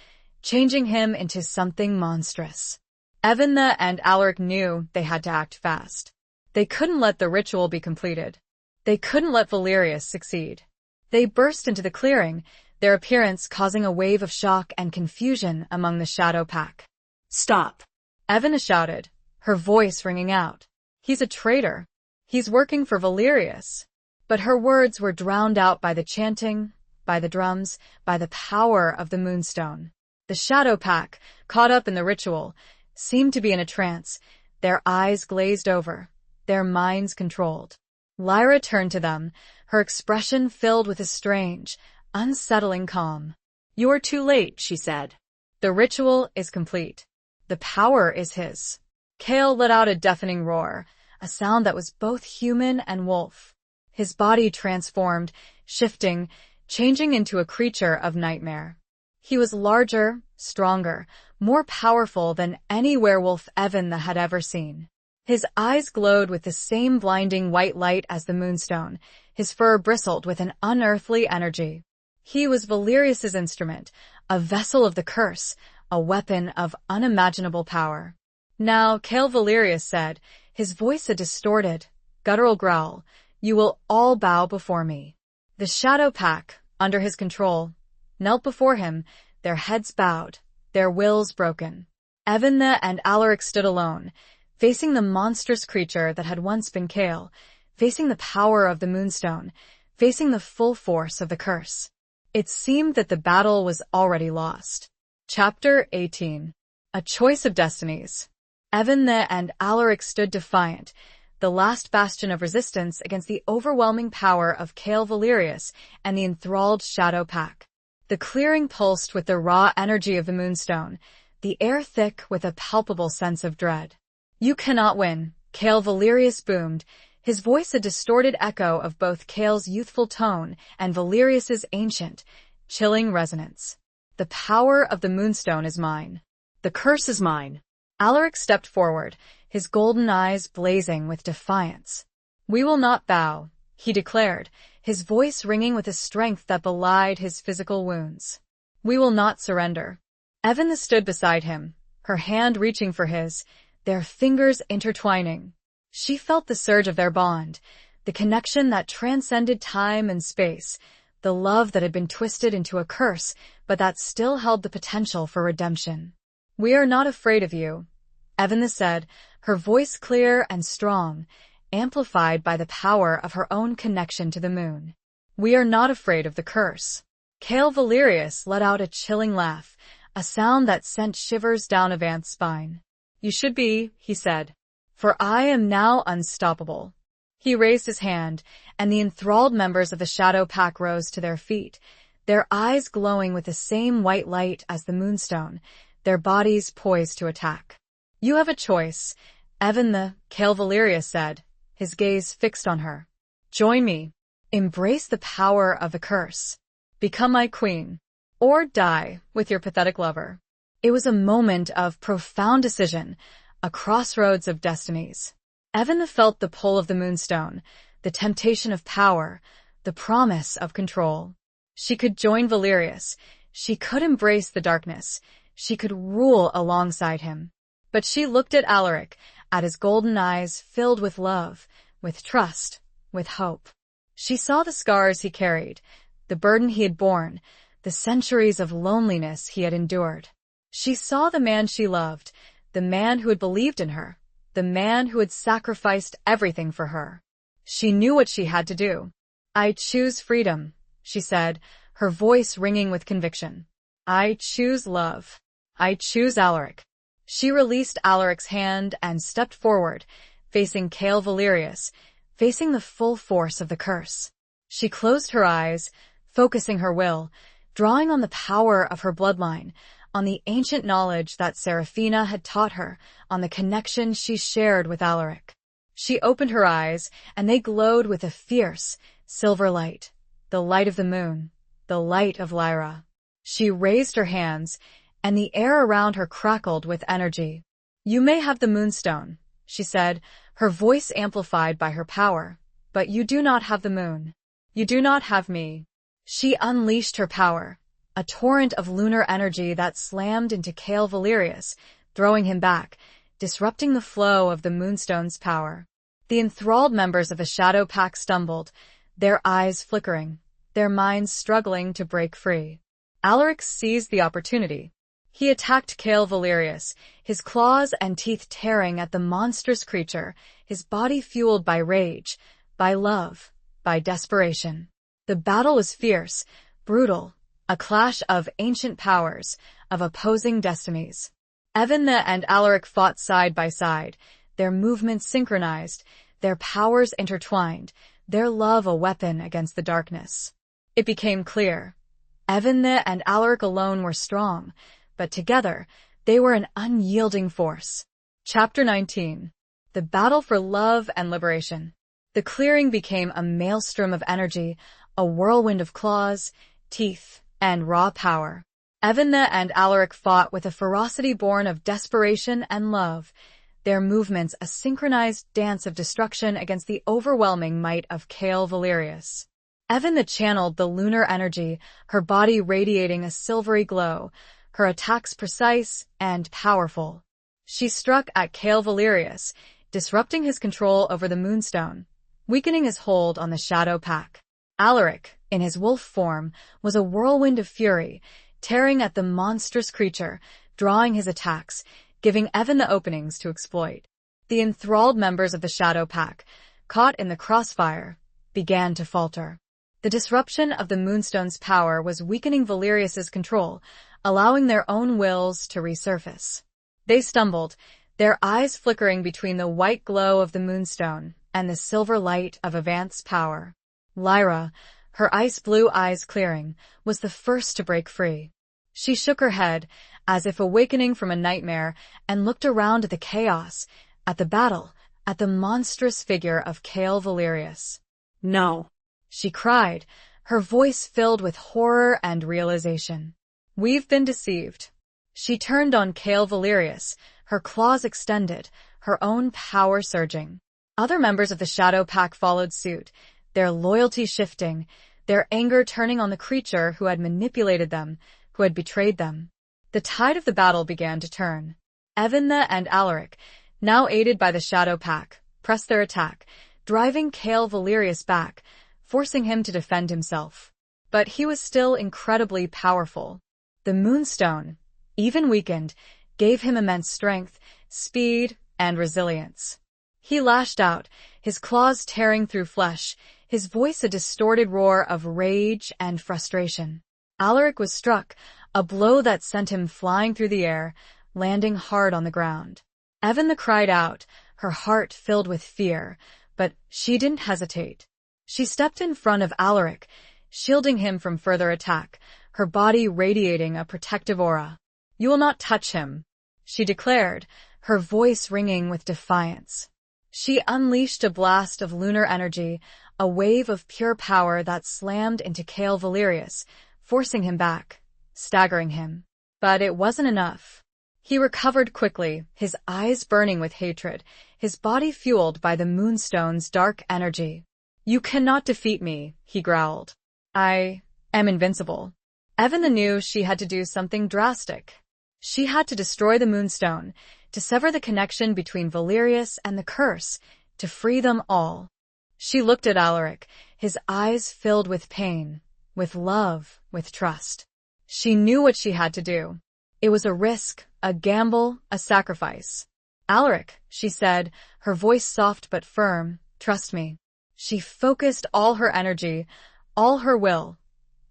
A: changing him into something monstrous. Evan and Alaric knew they had to act fast. They couldn't let the ritual be completed. They couldn't let Valerius succeed. They burst into the clearing, their appearance causing a wave of shock and confusion among the Shadow Pack.
B: "Stop!"
A: Evan shouted, her voice ringing out. "He's a traitor. He's working for Valerius." But her words were drowned out by the chanting, by the drums, by the power of the moonstone. The Shadow Pack, caught up in the ritual, seemed to be in a trance, their eyes glazed over, their minds controlled. Lyra turned to them, her expression filled with a strange, unsettling calm. "You're too late," she said. "The ritual is complete. The power is his." Kale let out a deafening roar, a sound that was both human and wolf. His body transformed, shifting, changing into a creature of nightmare. He was larger, stronger, more powerful than any werewolf Evan had ever seen. His eyes glowed with the same blinding white light as the moonstone, his fur bristled with an unearthly energy. He was Valerius's instrument, a vessel of the curse, a weapon of unimaginable power. "Now," Kale Valerius said, his voice a distorted, guttural growl, "you will all bow before me." The Shadow Pack, under his control, knelt before him, their heads bowed, their wills broken. Evan and Alaric stood alone, facing the monstrous creature that had once been Kale, facing the power of the moonstone, facing the full force of the curse. It seemed that the battle was already lost. Chapter 18. A Choice of Destinies. Evan and Alaric stood defiant, the last bastion of resistance against the overwhelming power of Kale Valerius and the enthralled Shadow Pack. The clearing pulsed with the raw energy of the moonstone, the air thick with a palpable sense of dread. "You cannot win," Kale Valerius boomed, his voice a distorted echo of both Kale's youthful tone and Valerius's ancient, chilling resonance. "The power of the moonstone is mine. The curse is mine." Alaric stepped forward, his golden eyes blazing with defiance. "We will not bow," he declared, his voice ringing with a strength that belied his physical wounds. "We will not surrender." Evan stood beside him, her hand reaching for his, their fingers intertwining. She felt the surge of their bond, the connection that transcended time and space, the love that had been twisted into a curse, but that still held the potential for redemption. "We are not afraid of you," Evan said, her voice clear and strong, amplified by the power of her own connection to the moon. "We are not afraid of the curse." Kale Valerius let out a chilling laugh, a sound that sent shivers down Avant's spine. You should be, he said. For I am now unstoppable. He raised his hand, and the enthralled members of the Shadow Pack rose to their feet, their eyes glowing with the same white light as the moonstone, their bodies poised to attack. You have a choice, Evan the Valerius said, his gaze fixed on her. Join me. Embrace the power of the curse. Become my queen. Or die with your pathetic lover. It was a moment of profound decision, a crossroads of destinies. Evan felt the pull of the moonstone, the temptation of power, the promise of control. She could join Valerius. She could embrace the darkness. She could rule alongside him. But she looked at Alaric, at his golden eyes filled with love, with trust, with hope. She saw the scars he carried, the burden he had borne, the centuries of loneliness he had endured. She saw the man she loved, the man who had believed in her, the man who had sacrificed everything for her. She knew what she had to do. I choose freedom, she said, her voice ringing with conviction. I choose love. I choose Alaric. She released Alaric's hand and stepped forward, facing Valerius, facing the full force of the curse. She closed her eyes, focusing her will, drawing on the power of her bloodline, on the ancient knowledge that Seraphina had taught her, on the connection she shared with Alaric. She opened her eyes, and they glowed with a fierce, silver light, the light of the moon, the light of Lyra. She raised her hands, and the air around her crackled with energy. You may have the moonstone, she said, her voice amplified by her power, but you do not have the moon. You do not have me. She unleashed her power, a torrent of lunar energy that slammed into Valerius, throwing him back, disrupting the flow of the moonstone's power. The enthralled members of the Shadow Pack stumbled, their eyes flickering, their minds struggling to break free. Alaric seized the opportunity. He attacked Valerius, his claws and teeth tearing at the monstrous creature, his body fueled by rage, by love, by desperation. The battle was fierce, brutal, a clash of ancient powers, of opposing destinies. Evan and Alaric fought side by side, their movements synchronized, their powers intertwined, their love a weapon against the darkness. It became clear. Evan and Alaric alone were strong, but together, they were an unyielding force. Chapter 19. The Battle for Love and Liberation. The clearing became a maelstrom of energy, a whirlwind of claws, teeth, and raw power. Evan and Alaric fought with a ferocity born of desperation and love, their movements a synchronized dance of destruction against the overwhelming might of Valerius. Evan channeled the lunar energy, her body radiating a silvery glow, her attacks precise and powerful. She struck at Valerius, disrupting his control over the moonstone, weakening his hold on the Shadow Pack. Alaric, in his wolf form, was a whirlwind of fury, tearing at the monstrous creature, drawing his attacks, giving Evan the openings to exploit. The enthralled members of the Shadow Pack, caught in the crossfire, began to falter. The disruption of the moonstone's power was weakening Valerius's control, allowing their own wills to resurface. They stumbled, their eyes flickering between the white glow of the moonstone and the silver light of Avant's power. Lyra, her ice-blue eyes clearing, was the first to break free. She shook her head, as if awakening from a nightmare, and looked around at the chaos, at the battle, at the monstrous figure of Valerius.
B: No,
A: she cried, her voice filled with horror and realization. We've been deceived. She turned on Valerius, her claws extended, her own power surging. Other members of the Shadow Pack followed suit, their loyalty shifting, their anger turning on the creature who had manipulated them, who had betrayed them. The tide of the battle began to turn. Evan and Alaric, now aided by the Shadow Pack, pressed their attack, driving Valerius back, forcing him to defend himself. But he was still incredibly powerful. The moonstone, even weakened, gave him immense strength, speed, and resilience. He lashed out, his claws tearing through flesh, his voice a distorted roar of rage and frustration. Alaric was struck, a blow that sent him flying through the air, landing hard on the ground. Evan cried out, her heart filled with fear, but she didn't hesitate. She stepped in front of Alaric, shielding him from further attack, her body radiating a protective aura. "You will not touch him," she declared, her voice ringing with defiance. She unleashed a blast of lunar energy, a wave of pure power that slammed into Cale Valerius, forcing him back, staggering him. But it wasn't enough. He recovered quickly, his eyes burning with hatred, his body fueled by the Moonstone's dark energy. "You cannot defeat me," he growled. "I am invincible." Evan knew she had to do something drastic. She had to destroy the Moonstone, to sever the connection between Valerius and the curse, to free them all. She looked at Alaric, his eyes filled with pain, with love, with trust. She knew what she had to do. It was a risk, a gamble, a sacrifice. "Alaric," she said, her voice soft but firm, "trust me." She focused all her energy, all her will,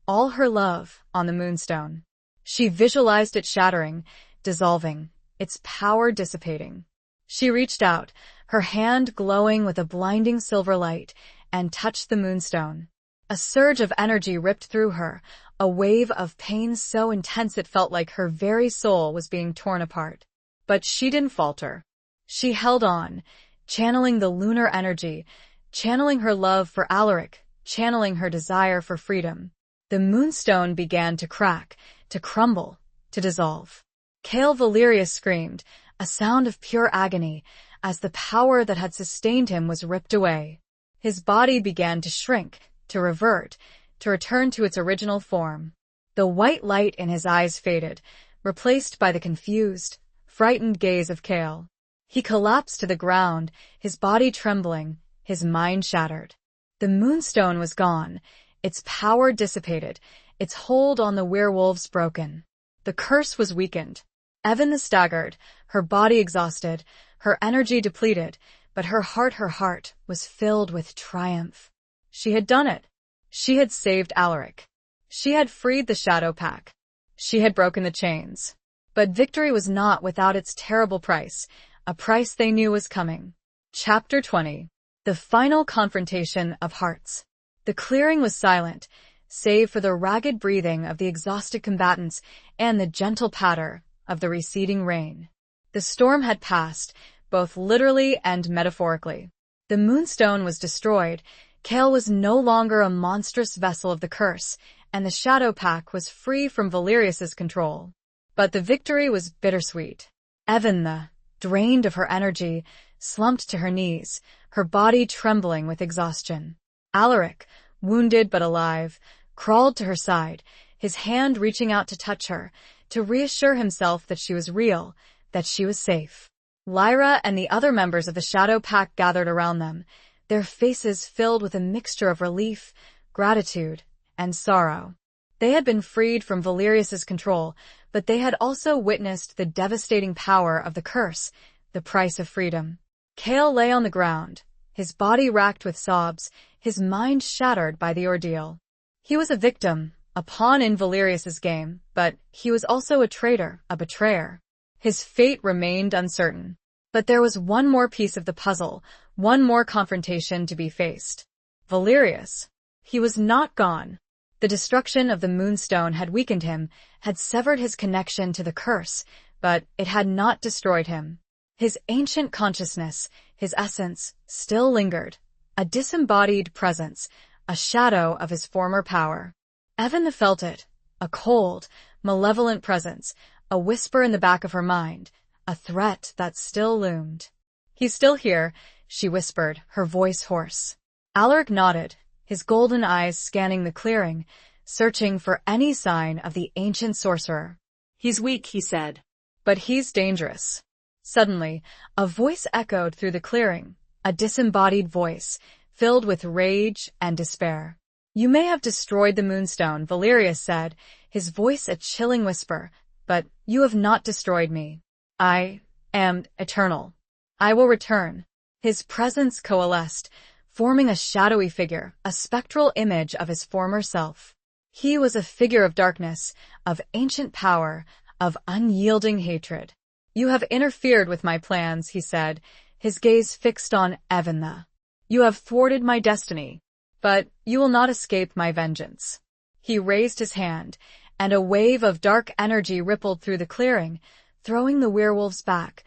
A: all her love on the Moonstone. She visualized it shattering, dissolving, its power dissipating. She reached out, her hand glowing with a blinding silver light, and touched the Moonstone. A surge of energy ripped through her, a wave of pain so intense it felt like her very soul was being torn apart. But she didn't falter. She held on, channeling the lunar energy, channeling her love for Alaric, channeling her desire for freedom. The Moonstone began to crack, to crumble, to dissolve. Cale Valerius screamed, a sound of pure agony, as the power that had sustained him was ripped away. His body began to shrink, to revert, to return to its original form. The white light in his eyes faded, replaced by the confused, frightened gaze of Cale. He collapsed to the ground, his body trembling, his mind shattered. The Moonstone was gone, its power dissipated, its hold on the werewolves broken. The curse was weakened. Evan staggered, her body exhausted, her energy depleted, but her heart was filled with triumph. She had done it. She had saved Alaric. She had freed the Shadow Pack. She had broken the chains. But victory was not without its terrible price, a price they knew was coming. Chapter 20. The final confrontation of hearts. The clearing was silent, save for the ragged breathing of the exhausted combatants and the gentle patter of the receding rain. The storm had passed, both literally and metaphorically. The Moonstone was destroyed, Cale was no longer a monstrous vessel of the curse, and the Shadow Pack was free from Valerius's control. But the victory was bittersweet. Evan, drained of her energy, slumped to her knees, her body trembling with exhaustion. Alaric, wounded but alive, crawled to her side, his hand reaching out to touch her, to reassure himself that she was real, that she was safe. Lyra and the other members of the Shadow Pack gathered around them, their faces filled with a mixture of relief, gratitude, and sorrow. They had been freed from Valerius's control, but they had also witnessed the devastating power of the curse, the price of freedom. Cale lay on the ground, his body racked with sobs, his mind shattered by the ordeal. He was a victim, a pawn in Valerius's game, but he was also a traitor, a betrayer. His fate remained uncertain. But there was one more piece of the puzzle, one more confrontation to be faced. Valerius. He was not gone. The destruction of the Moonstone had weakened him, had severed his connection to the curse, but it had not destroyed him. His ancient consciousness, his essence, still lingered, a disembodied presence, a shadow of his former power. Evan felt it, a cold, malevolent presence, a whisper in the back of her mind, a threat that still loomed. "He's still here," she whispered, her voice hoarse. Alaric nodded, his golden eyes scanning the clearing, searching for any sign of the ancient sorcerer.
B: "He's weak," he said.
A: "But he's dangerous." Suddenly, a voice echoed through the clearing, a disembodied voice, filled with rage and despair. "You may have destroyed the Moonstone," Valerius said, his voice a chilling whisper, "but you have not destroyed me. I am eternal. I will return." His presence coalesced, forming a shadowy figure, a spectral image of his former self. He was a figure of darkness, of ancient power, of unyielding hatred. You have interfered with my plans, he said, his gaze fixed on Eventha. You have thwarted my destiny, but you will not escape my vengeance. He raised his hand, and a wave of dark energy rippled through the clearing, throwing the werewolves back,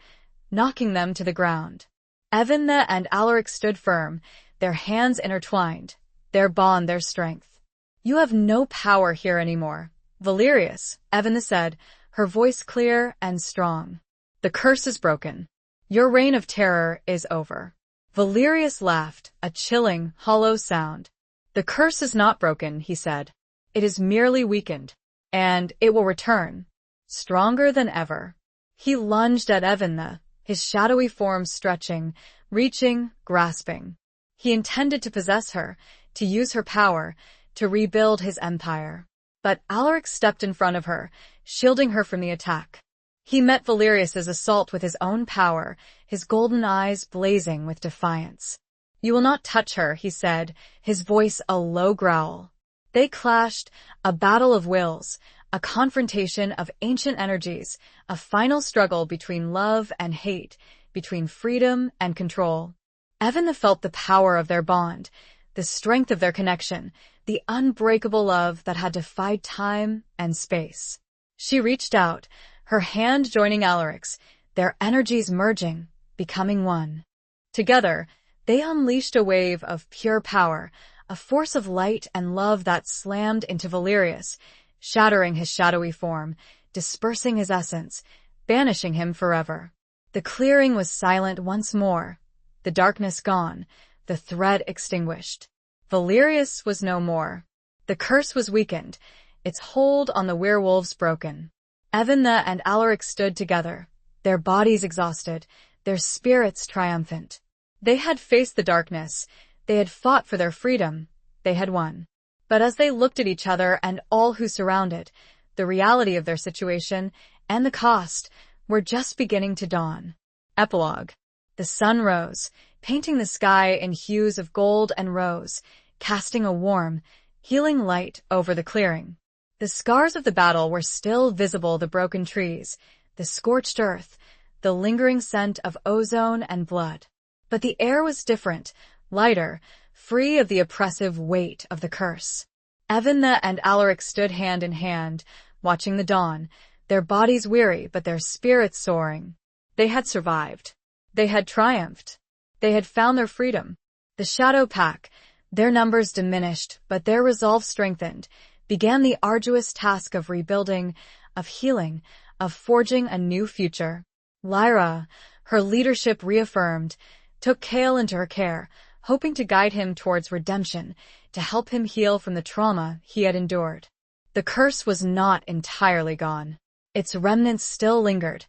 A: knocking them to the ground. Eventha and Alaric stood firm, their hands intertwined, their bond their strength. You have no power here anymore, Valerius, Eventha said, her voice clear and strong. The curse is broken. Your reign of terror is over. Valerius laughed, a chilling, hollow sound. The curse is not broken, he said. It is merely weakened, and it will return, stronger than ever. He lunged at Eventha, his shadowy form stretching, reaching, grasping. He intended to possess her, to use her power, to rebuild his empire. But Alaric stepped in front of her, shielding her from the attack. He met Valerius's assault with his own power, his golden eyes blazing with defiance. You will not touch her, he said, his voice a low growl. They clashed, a battle of wills, a confrontation of ancient energies, a final struggle between love and hate, between freedom and control. Eventha felt the power of their bond, the strength of their connection, the unbreakable love that had defied time and space. She reached out, her hand joining Alaric's, their energies merging, becoming one. Together, they unleashed a wave of pure power, a force of light and love that slammed into Valerius, shattering his shadowy form, dispersing his essence, banishing him forever. The clearing was silent once more, the darkness gone, the thread extinguished. Valerius was no more. The curse was weakened, its hold on the werewolves broken. Eventha and Alaric stood together, their bodies exhausted, their spirits triumphant. They had faced the darkness, they had fought for their freedom, they had won. But as they looked at each other and all who surrounded, the reality of their situation and the cost were just beginning to dawn. Epilogue. The sun rose, painting the sky in hues of gold and rose, casting a warm, healing light over the clearing. The scars of the battle were still visible, the broken trees, the scorched earth, the lingering scent of ozone and blood. But the air was different, lighter, free of the oppressive weight of the curse. Eventha and Alaric stood hand in hand, watching the dawn, their bodies weary but their spirits soaring. They had survived. They had triumphed. They had found their freedom. The Shadow Pack, their numbers diminished but their resolve strengthened, began the arduous task of rebuilding, of healing, of forging a new future. Lyra, her leadership reaffirmed, took Kale into her care, hoping to guide him towards redemption, to help him heal from the trauma he had endured. The curse was not entirely gone. Its remnants still lingered,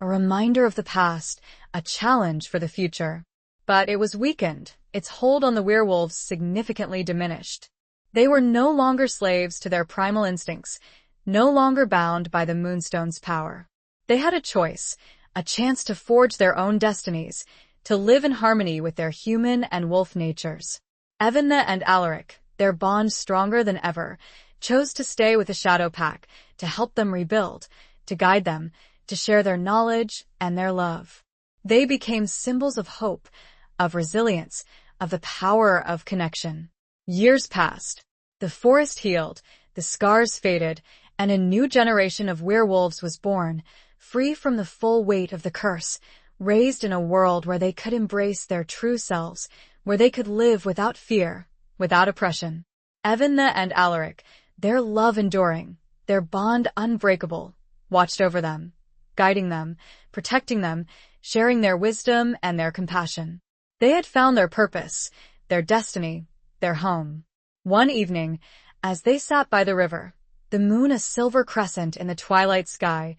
A: a reminder of the past, a challenge for the future. But it was weakened, its hold on the werewolves significantly diminished. They were no longer slaves to their primal instincts, no longer bound by the Moonstone's power. They had a choice, a chance to forge their own destinies, to live in harmony with their human and wolf natures. Eventha and Alaric, their bond stronger than ever, chose to stay with the Shadow Pack, to help them rebuild, to guide them, to share their knowledge and their love. They became symbols of hope, of resilience, of the power of connection. Years passed. The forest healed, the scars faded, and a new generation of werewolves was born, free from the full weight of the curse, raised in a world where they could embrace their true selves, where they could live without fear, without oppression. Eventha and Alaric, their love enduring, their bond unbreakable, watched over them, guiding them, protecting them, sharing their wisdom and their compassion. They had found their purpose, their destiny, their home. One evening, as they sat by the river, the moon a silver crescent in the twilight sky,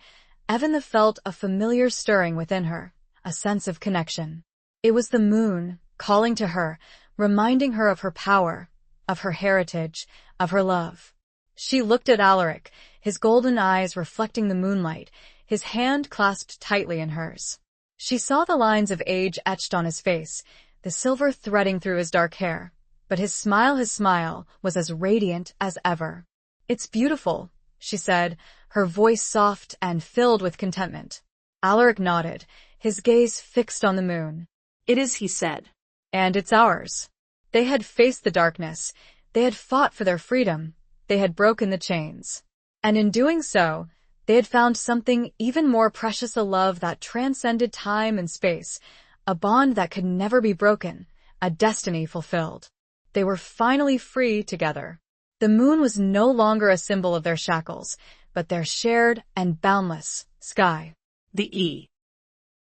A: Eventha felt a familiar stirring within her, a sense of connection. It was the moon, calling to her, reminding her of her power, of her heritage, of her love. She looked at Alaric, his golden eyes reflecting the moonlight, his hand clasped tightly in hers. She saw the lines of age etched on his face, the silver threading through his dark hair, but his smile was as radiant as ever. "It's beautiful," she said, her voice soft and filled with contentment. Alaric nodded, his gaze fixed on the moon.
B: It is, he said.
A: And it's ours. They had faced the darkness. They had fought for their freedom. They had broken the chains. And in doing so, they had found something even more precious, a love that transcended time and space, a bond that could never be broken, a destiny fulfilled. They were finally free together. The moon was no longer a symbol of their shackles, but their shared and boundless sky.
B: The E.